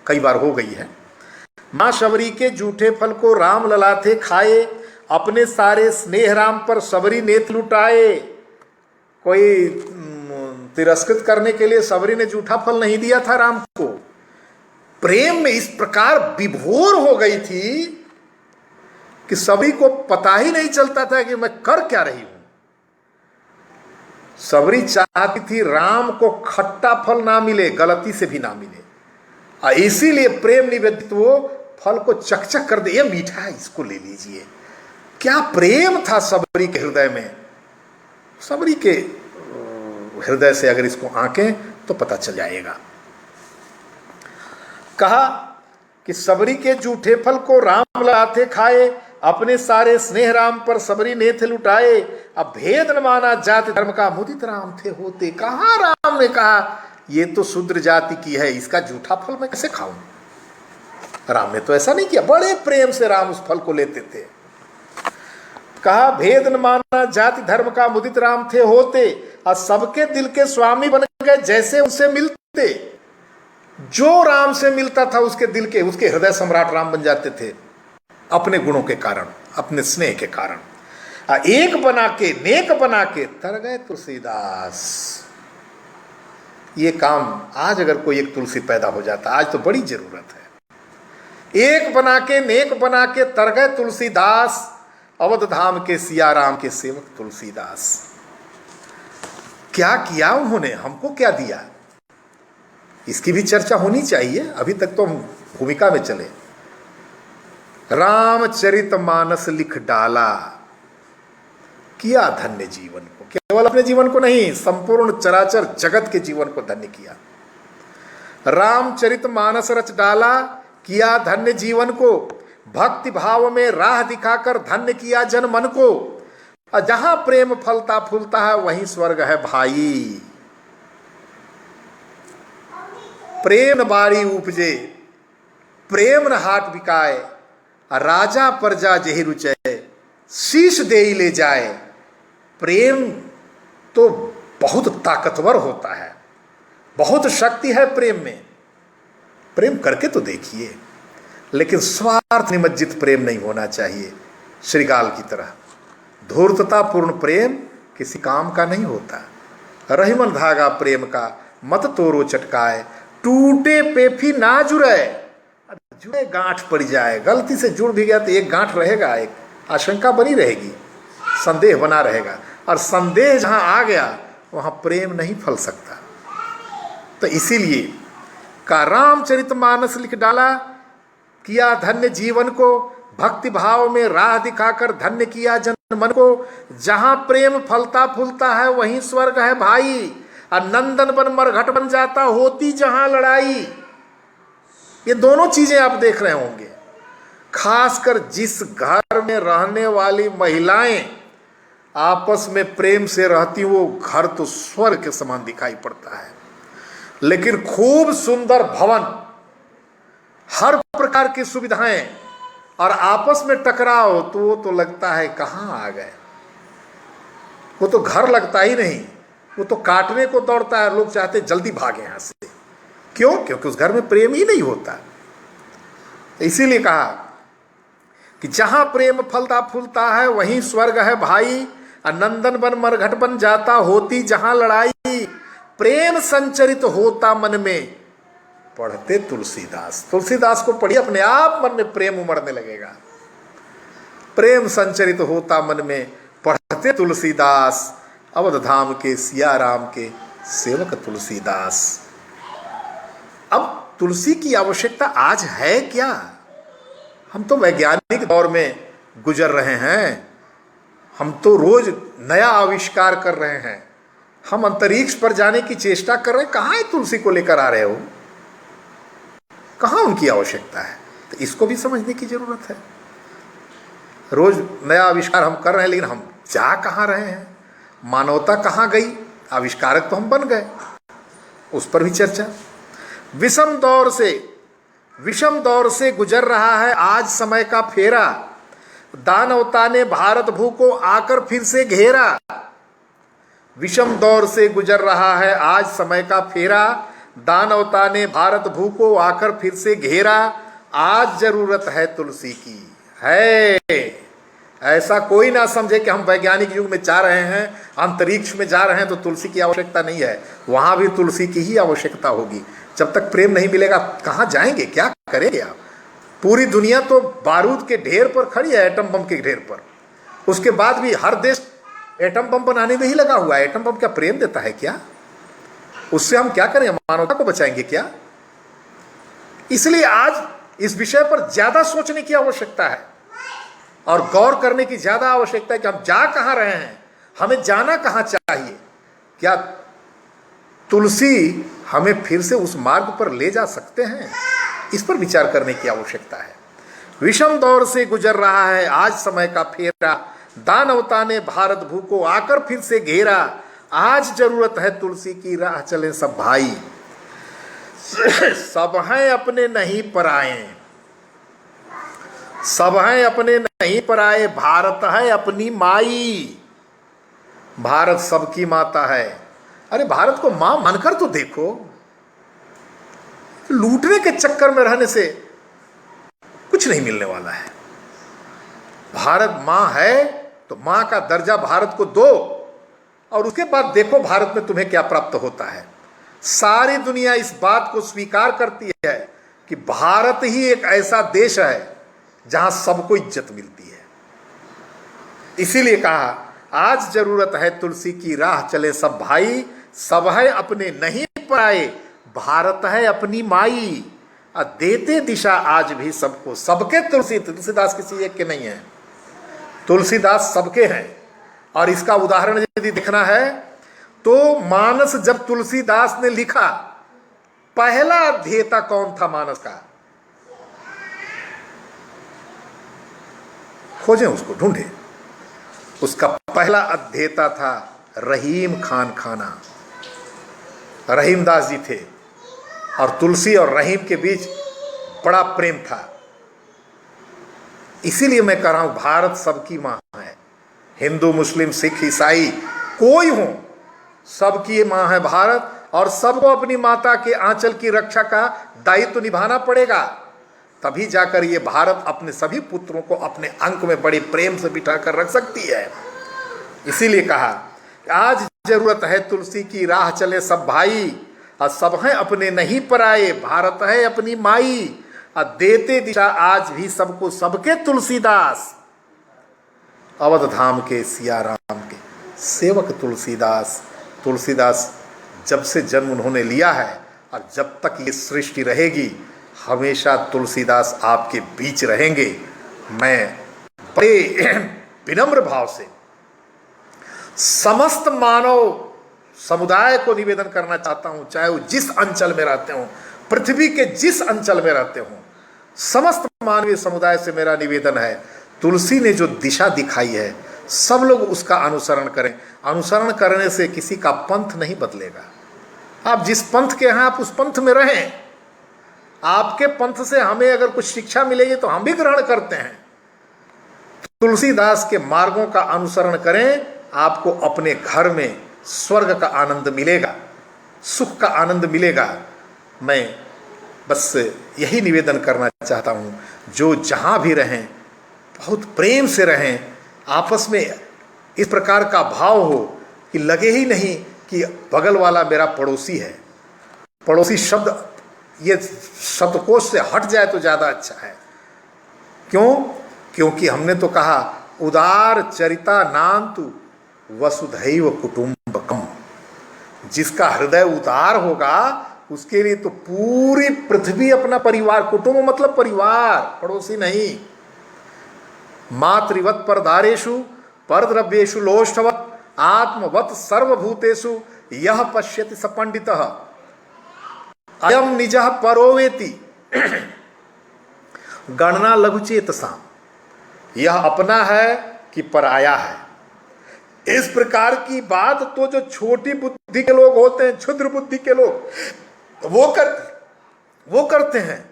कई बार हो गई है। मां शबरी के जूठे फल को राम ललाथे खाए, अपने सारे स्नेह राम पर शबरी नेत लुटाए। कोई तिरस्कृत करने के लिए शबरी ने जूठा फल नहीं दिया था राम को। प्रेम में इस प्रकार विभोर हो गई थी कि सभी को पता ही नहीं चलता था कि मैं कर क्या रही हूं। शबरी चाहती थी राम को खट्टा फल ना मिले, गलती से भी ना मिले, और इसीलिए प्रेम निवेदित वो फल को चकचक कर दे, ये मीठा है इसको ले लीजिए। क्या प्रेम था शबरी के हृदय में। शबरी के हृदय से अगर इसको आंकें तो पता चल जाएगा। कहा कि शबरी के जूठे फल को राम लाथे खाए, अपने सारे स्नेह राम पर शबरी ने थे लुटाए। अब भेद न माना जाति धर्म का, मुदित राम थे होते। कहा राम ने कहा ये तो शूद्र जाति की है, इसका जूठा फल मैं कैसे खाऊं। राम ने तो ऐसा नहीं किया, बड़े प्रेम से राम उस फल को लेते थे। कहा भेद न माना जाति धर्म का, मुदित राम थे होते, और सबके दिल के स्वामी बन गए जैसे उनसे मिलते। जो राम से मिलता था उसके दिल के, उसके हृदय सम्राट राम बन जाते थे, अपने गुणों के कारण, अपने स्नेह के कारण। एक बना के नेक बना के तर गए तुलसीदास। ये काम आज अगर कोई एक तुलसी पैदा हो जाता, आज तो बड़ी जरूरत है। एक बना के नेक बना के तर गए तुलसीदास, अवध धाम के सिया राम के सेवक तुलसीदास। क्या किया उन्होंने, हमको क्या दिया, इसकी भी चर्चा होनी चाहिए। अभी तक तो हम भूमिका में चले। रामचरितमानस लिख डाला, किया धन्य जीवन को। केवल अपने जीवन को नहीं, संपूर्ण चराचर जगत के जीवन को धन्य किया। रामचरितमानस रच डाला, किया धन्य जीवन को। भक्ति भाव में राह दिखाकर धन्य किया जन मन को। और जहां प्रेम फलता फूलता है वहीं स्वर्ग है भाई। प्रेम बारी उपजे, प्रेम न हाट बिकाए, राजा प्रजा जेहि रुचय, शीश देई ले जाए। प्रेम तो बहुत ताकतवर होता है, बहुत शक्ति है प्रेम में। प्रेम करके तो देखिए, लेकिन स्वार्थ निमज्जित प्रेम नहीं होना चाहिए। श्रीगाल की तरह धूर्ततापूर्ण प्रेम किसी काम का नहीं होता। रहीमन धागा प्रेम का मत तोरो चटकाए, टूटे पे भी ना जुड़े। जुड़े गांठ पड़ जाए, गलती से जुड़ भी गया तो एक गांठ रहेगा, एक आशंका बनी रहेगी, संदेह बना रहेगा, और संदेह जहां आ गया वहां प्रेम नहीं फल सकता। तो इसीलिए का रामचरितमानस लिख डाला, किया धन्य जीवन को, भक्ति भाव में राह दिखाकर धन्य किया जन मन को। जहां प्रेम फलता फूलता है वहीं स्वर्ग है भाई, और नंदन बन मरघट बन जाता होती जहां लड़ाई। ये दोनों चीजें आप देख रहे होंगे। खासकर जिस घर में रहने वाली महिलाएं आपस में प्रेम से रहती, वो घर तो स्वर्ग के समान दिखाई पड़ता है। लेकिन खूब सुंदर भवन, हर प्रकार की सुविधाएं, और आपस में टकराव तो वो तो लगता है कहां आ गए। वो तो घर लगता ही नहीं, वो तो काटने को दौड़ता है। लोग चाहते जल्दी भागे यहां से। क्यों? क्योंकि उस घर में प्रेम ही नहीं होता। इसीलिए कहा कि जहां प्रेम फलता फूलता है वहीं स्वर्ग है भाई, नंदन बन मरघट बन जाता होती जहां लड़ाई। प्रेम संचरित होता मन में, पढ़ते तुलसीदास। तुलसीदास को पढ़िए, अपने आप मन में प्रेम उमड़ने लगेगा। प्रेम संचरित होता मन में, पढ़ते तुलसीदास, अवध धाम के सिया राम के सेवक तुलसीदास। अब तुलसी की आवश्यकता आज है क्या? हम तो वैज्ञानिक दौर में गुजर रहे हैं, हम तो रोज नया आविष्कार कर रहे हैं, हम अंतरिक्ष पर जाने की चेष्टा कर रहे हैं। कहाँ है तुलसी को लेकर आ रहे हो? कहाँ उनकी आवश्यकता है? तो इसको भी समझने की जरूरत है। रोज नया आविष्कार हम कर रहे हैं, लेकिन हम जा कहाँ रहे हैं? मानवता कहाँ गई? आविष्कारक तो हम बन गए, उस पर भी चर्चा। विषम दौर से गुजर रहा है आज समय का फेरा, दानवता ने भारत भू को आकर फिर से घेरा। विषम दौर से गुजर रहा है आज समय का फेरा, दानवता ने भारत भू को आकर फिर से घेरा। आज जरूरत है तुलसी की है। ऐसा कोई ना समझे कि हम वैज्ञानिक युग में जा रहे हैं, अंतरिक्ष में जा रहे हैं तो तुलसी की आवश्यकता नहीं है। वहां भी तुलसी की ही आवश्यकता होगी। जब तक प्रेम नहीं मिलेगा कहां जाएंगे, क्या करेंगे आप? पूरी दुनिया तो बारूद के ढेर पर खड़ी है, एटम बम के ढेर पर। उसके बाद भी हर देश एटम बम बनाने में ही लगा हुआ है। एटम बम क्या प्रेम देता है क्या? उससे हम क्या करेंगे? मानवता को बचाएंगे क्या? इसलिए आज इस विषय पर ज्यादा सोचने की आवश्यकता है और गौर करने की ज्यादा आवश्यकता है कि हम जा कहां रहे हैं, हमें जाना कहां चाहिए। क्या तुलसी हमें फिर से उस मार्ग पर ले जा सकते हैं? इस पर विचार करने की आवश्यकता है। विषम दौर से गुजर रहा है आज समय का फेरा, दानवता ने भारत भू को आकर फिर से घेरा। आज जरूरत है तुलसी की, राह चले सब भाई। सब हैं अपने नहीं पराए, सब हैं अपने नहीं पराए, भारत है अपनी माई। भारत सबकी माता है। अरे भारत को मां मानकर तो देखो। लूटने के चक्कर में रहने से कुछ नहीं मिलने वाला है। भारत मां है तो मां का दर्जा भारत को दो, और उसके बाद देखो भारत में तुम्हें क्या प्राप्त होता है। सारी दुनिया इस बात को स्वीकार करती है कि भारत ही एक ऐसा देश है जहां सबको इज्जत मिलती है। इसीलिए कहा आज जरूरत है तुलसी की, राह चले सब भाई। सब है अपने नहीं पराए, भारत है अपनी माई। देते दिशा आज भी सबको, सबके तुलसीदास किसी एक के नहीं है, तुलसीदास सबके हैं। और इसका उदाहरण यदि देखना है तो मानस जब तुलसीदास ने लिखा, पहला अध्येता कौन था मानस का? खोजें उसको, ढूंढें। उसका पहला अध्येता था रहीम खान खाना। रहीमदास जी थे, और तुलसी और रहीम के बीच बड़ा प्रेम था। इसीलिए मैं कह रहा हूं भारत सबकी मां है। हिंदू, मुस्लिम, सिख, ईसाई कोई हो, सबकी मां है भारत। और सबको अपनी माता के आंचल की रक्षा का दायित्व निभाना पड़ेगा। तभी जाकर ये भारत अपने सभी पुत्रों को अपने अंक में बड़े प्रेम से बिठाकर रख सकती है। इसीलिए कहा आज जरूरत है तुलसी की, राह चले सब भाई, और सब हैं अपने नहीं पराए, भारत है अपनी माई, और देते दिशा आज भी सबको सबके तुलसीदास, अवध धाम के सिया राम के सेवक तुलसीदास। तुलसीदास जब से जन्म उन्होंने लिया है और जब तक ये सृष्टि रहेगी, हमेशा तुलसीदास आपके बीच रहेंगे। मैं बड़े विनम्र भाव से समस्त मानव समुदाय को निवेदन करना चाहता हूं, चाहे वो जिस अंचल में रहते हों, पृथ्वी के जिस अंचल में रहते हों, समस्त मानवीय समुदाय से मेरा निवेदन है, तुलसी ने जो दिशा दिखाई है सब लोग उसका अनुसरण करें। अनुसरण करने से किसी का पंथ नहीं बदलेगा। आप जिस पंथ के हैं आप उस पंथ में रहें। आपके पंथ से हमें अगर कुछ शिक्षा मिलेगी तो हम भी ग्रहण करते हैं। तुलसीदास के मार्गों का अनुसरण करें, आपको अपने घर में स्वर्ग का आनंद मिलेगा, सुख का आनंद मिलेगा। मैं बस यही निवेदन करना चाहता हूं, जो जहां भी रहें बहुत प्रेम से रहें, आपस में इस प्रकार का भाव हो कि लगे ही नहीं कि बगल वाला मेरा पड़ोसी है। पड़ोसी शब्द ये शब्दकोश से हट जाए तो ज़्यादा अच्छा है। क्यों? क्योंकि हमने तो कहा उदार चरिता नान्तु वसुधैव कुटुंबकम। जिसका हृदय उदार होगा उसके लिए तो पूरी पृथ्वी अपना परिवार, कुटुंब मतलब परिवार, पड़ोसी नहीं। मातृवत परदारेषु परद्रव्येषु लोष्ठवत आत्मवत सर्वभूतेषु यह पश्यति स पंडितः अयम निजः परोवेति गणना लघुचेतसा। यह अपना है कि पराया है, इस प्रकार की बात तो जो छोटी बुद्धि के लोग होते हैं, क्षुद्र बुद्धि के लोग वो करते हैं।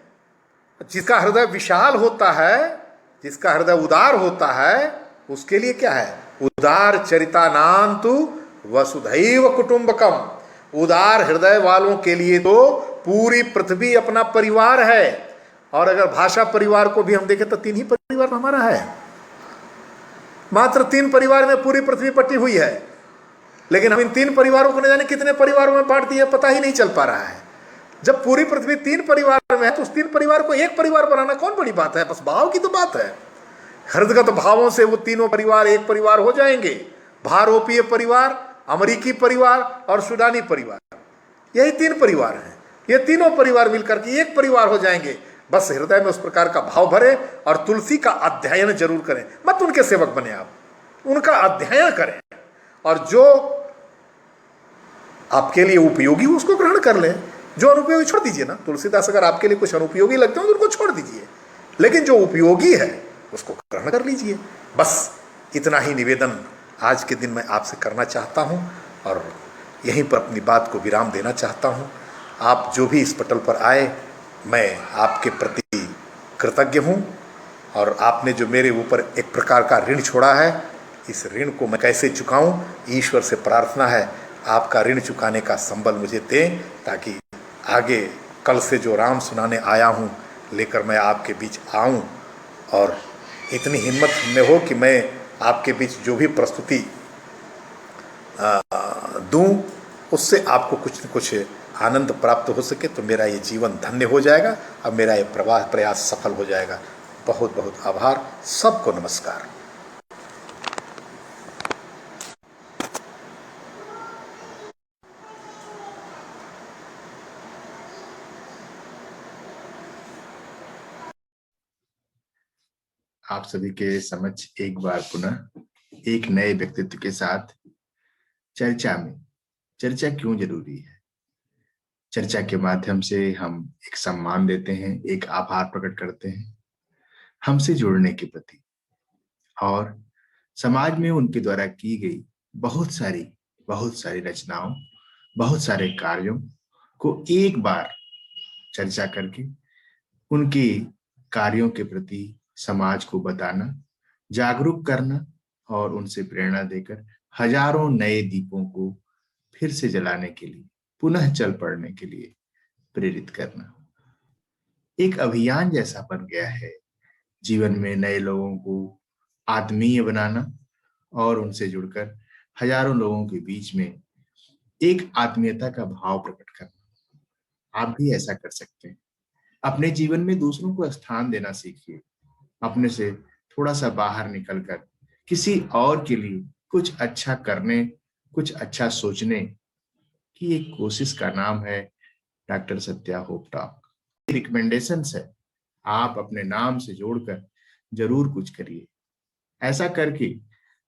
जिसका हृदय विशाल होता है, जिसका हृदय उदार होता है, उसके लिए क्या है? उदार चरिता नान्तु वसुधैव कुटुंबकम। उदार हृदय वालों के लिए तो पूरी पृथ्वी अपना परिवार है। और अगर भाषा परिवार को भी हम देखें तो 3 ही परिवार हमारा है। मात्र 3 परिवार में पूरी पृथ्वी पट्टी हुई है, लेकिन हम इन 3 परिवारों को न जाने कितने परिवारों में बांट दिए, पता ही नहीं चल पा रहा है। जब पूरी पृथ्वी 3 परिवार में है तो उस 3 परिवार को एक परिवार बनाना कौन बड़ी बात है? बस भाव की तो बात है। हृदयगत भावों से वो तीनों परिवार एक परिवार हो जाएंगे। भारोपीय परिवार, अमेरिकी परिवार और सूडानी परिवार, यही 3 परिवार हैं। ये तीनों परिवार मिलकर के एक परिवार हो जाएंगे। बस हृदय में उस प्रकार का भाव भरे और तुलसी का अध्ययन जरूर करें। मत उनके सेवक बने, आप उनका अध्ययन करें और जो आपके लिए उपयोगी हो उसको ग्रहण कर लें, जो अनुपयोगी छोड़ दीजिए ना। तुलसीदास अगर आपके लिए कुछ अनुपयोगी लगते हो तो उनको छोड़ दीजिए, लेकिन जो उपयोगी है उसको ग्रहण कर लीजिए। बस इतना ही निवेदन आज के दिन मैं आपसे करना चाहता हूं और यहीं पर अपनी बात को विराम देना चाहता हूं। आप जो भी इस पटल पर आए, मैं आपके प्रति कृतज्ञ हूं और आपने जो मेरे ऊपर एक प्रकार का ऋण छोड़ा है, इस ऋण को मैं कैसे चुकाऊं, ईश्वर से प्रार्थना है आपका ऋण चुकाने का संबल मुझे दें, ताकि आगे कल से जो राम सुनाने आया हूं लेकर मैं आपके बीच आऊं और इतनी हिम्मत में हो कि मैं आपके बीच जो भी प्रस्तुति दूं उससे आपको कुछ न कुछ आनंद प्राप्त हो सके, तो मेरा ये जीवन धन्य हो जाएगा और मेरा ये प्रयास सफल हो जाएगा। बहुत बहुत आभार। सबको नमस्कार। आप सभी के समक्ष एक बार पुनः एक नए व्यक्तित्व के साथ चर्चा क्यों जरूरी है। चर्चा के माध्यम से हम एक सम्मान देते हैं, एक आभार प्रकट करते हैं हमसे जुड़ने के प्रति, और समाज में उनके द्वारा की गई बहुत सारी रचनाओं, बहुत सारे कार्यों को एक बार चर्चा करके उनके कार्यों के प्रति समाज को बताना, जागरूक करना और उनसे प्रेरणा देकर हजारों नए दीपों को फिर से जलाने के लिए, पुनः चल पड़ने के लिए प्रेरित करना एक अभियान जैसा बन गया है। जीवन में नए लोगों को आत्मीय बनाना और उनसे जुड़कर हजारों लोगों के बीच में एक आत्मीयता का भाव प्रकट करना। आप भी ऐसा कर सकते हैं। अपने जीवन में दूसरों को स्थान देना सीखिए। अपने से थोड़ा सा बाहर निकलकर किसी और के लिए कुछ अच्छा करने, कुछ अच्छा सोचने की एक कोशिश का नाम है doctor Satya hope talk. Recommendation है, आप अपने नाम से जोड़कर जरूर कुछ करिए। ऐसा करके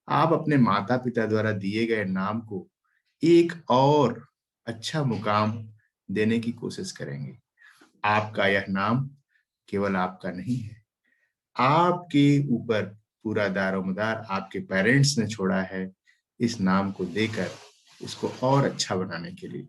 आप अपने माता पिता द्वारा दिए गए नाम को एक और अच्छा मुकाम देने की कोशिश करेंगे। आपका यह नाम केवल आपका नहीं है, आपके ऊपर पूरा दारोमदार आपके पेरेंट्स ने छोड़ा है इस नाम को देकर इसको और अच्छा बनाने के लिए।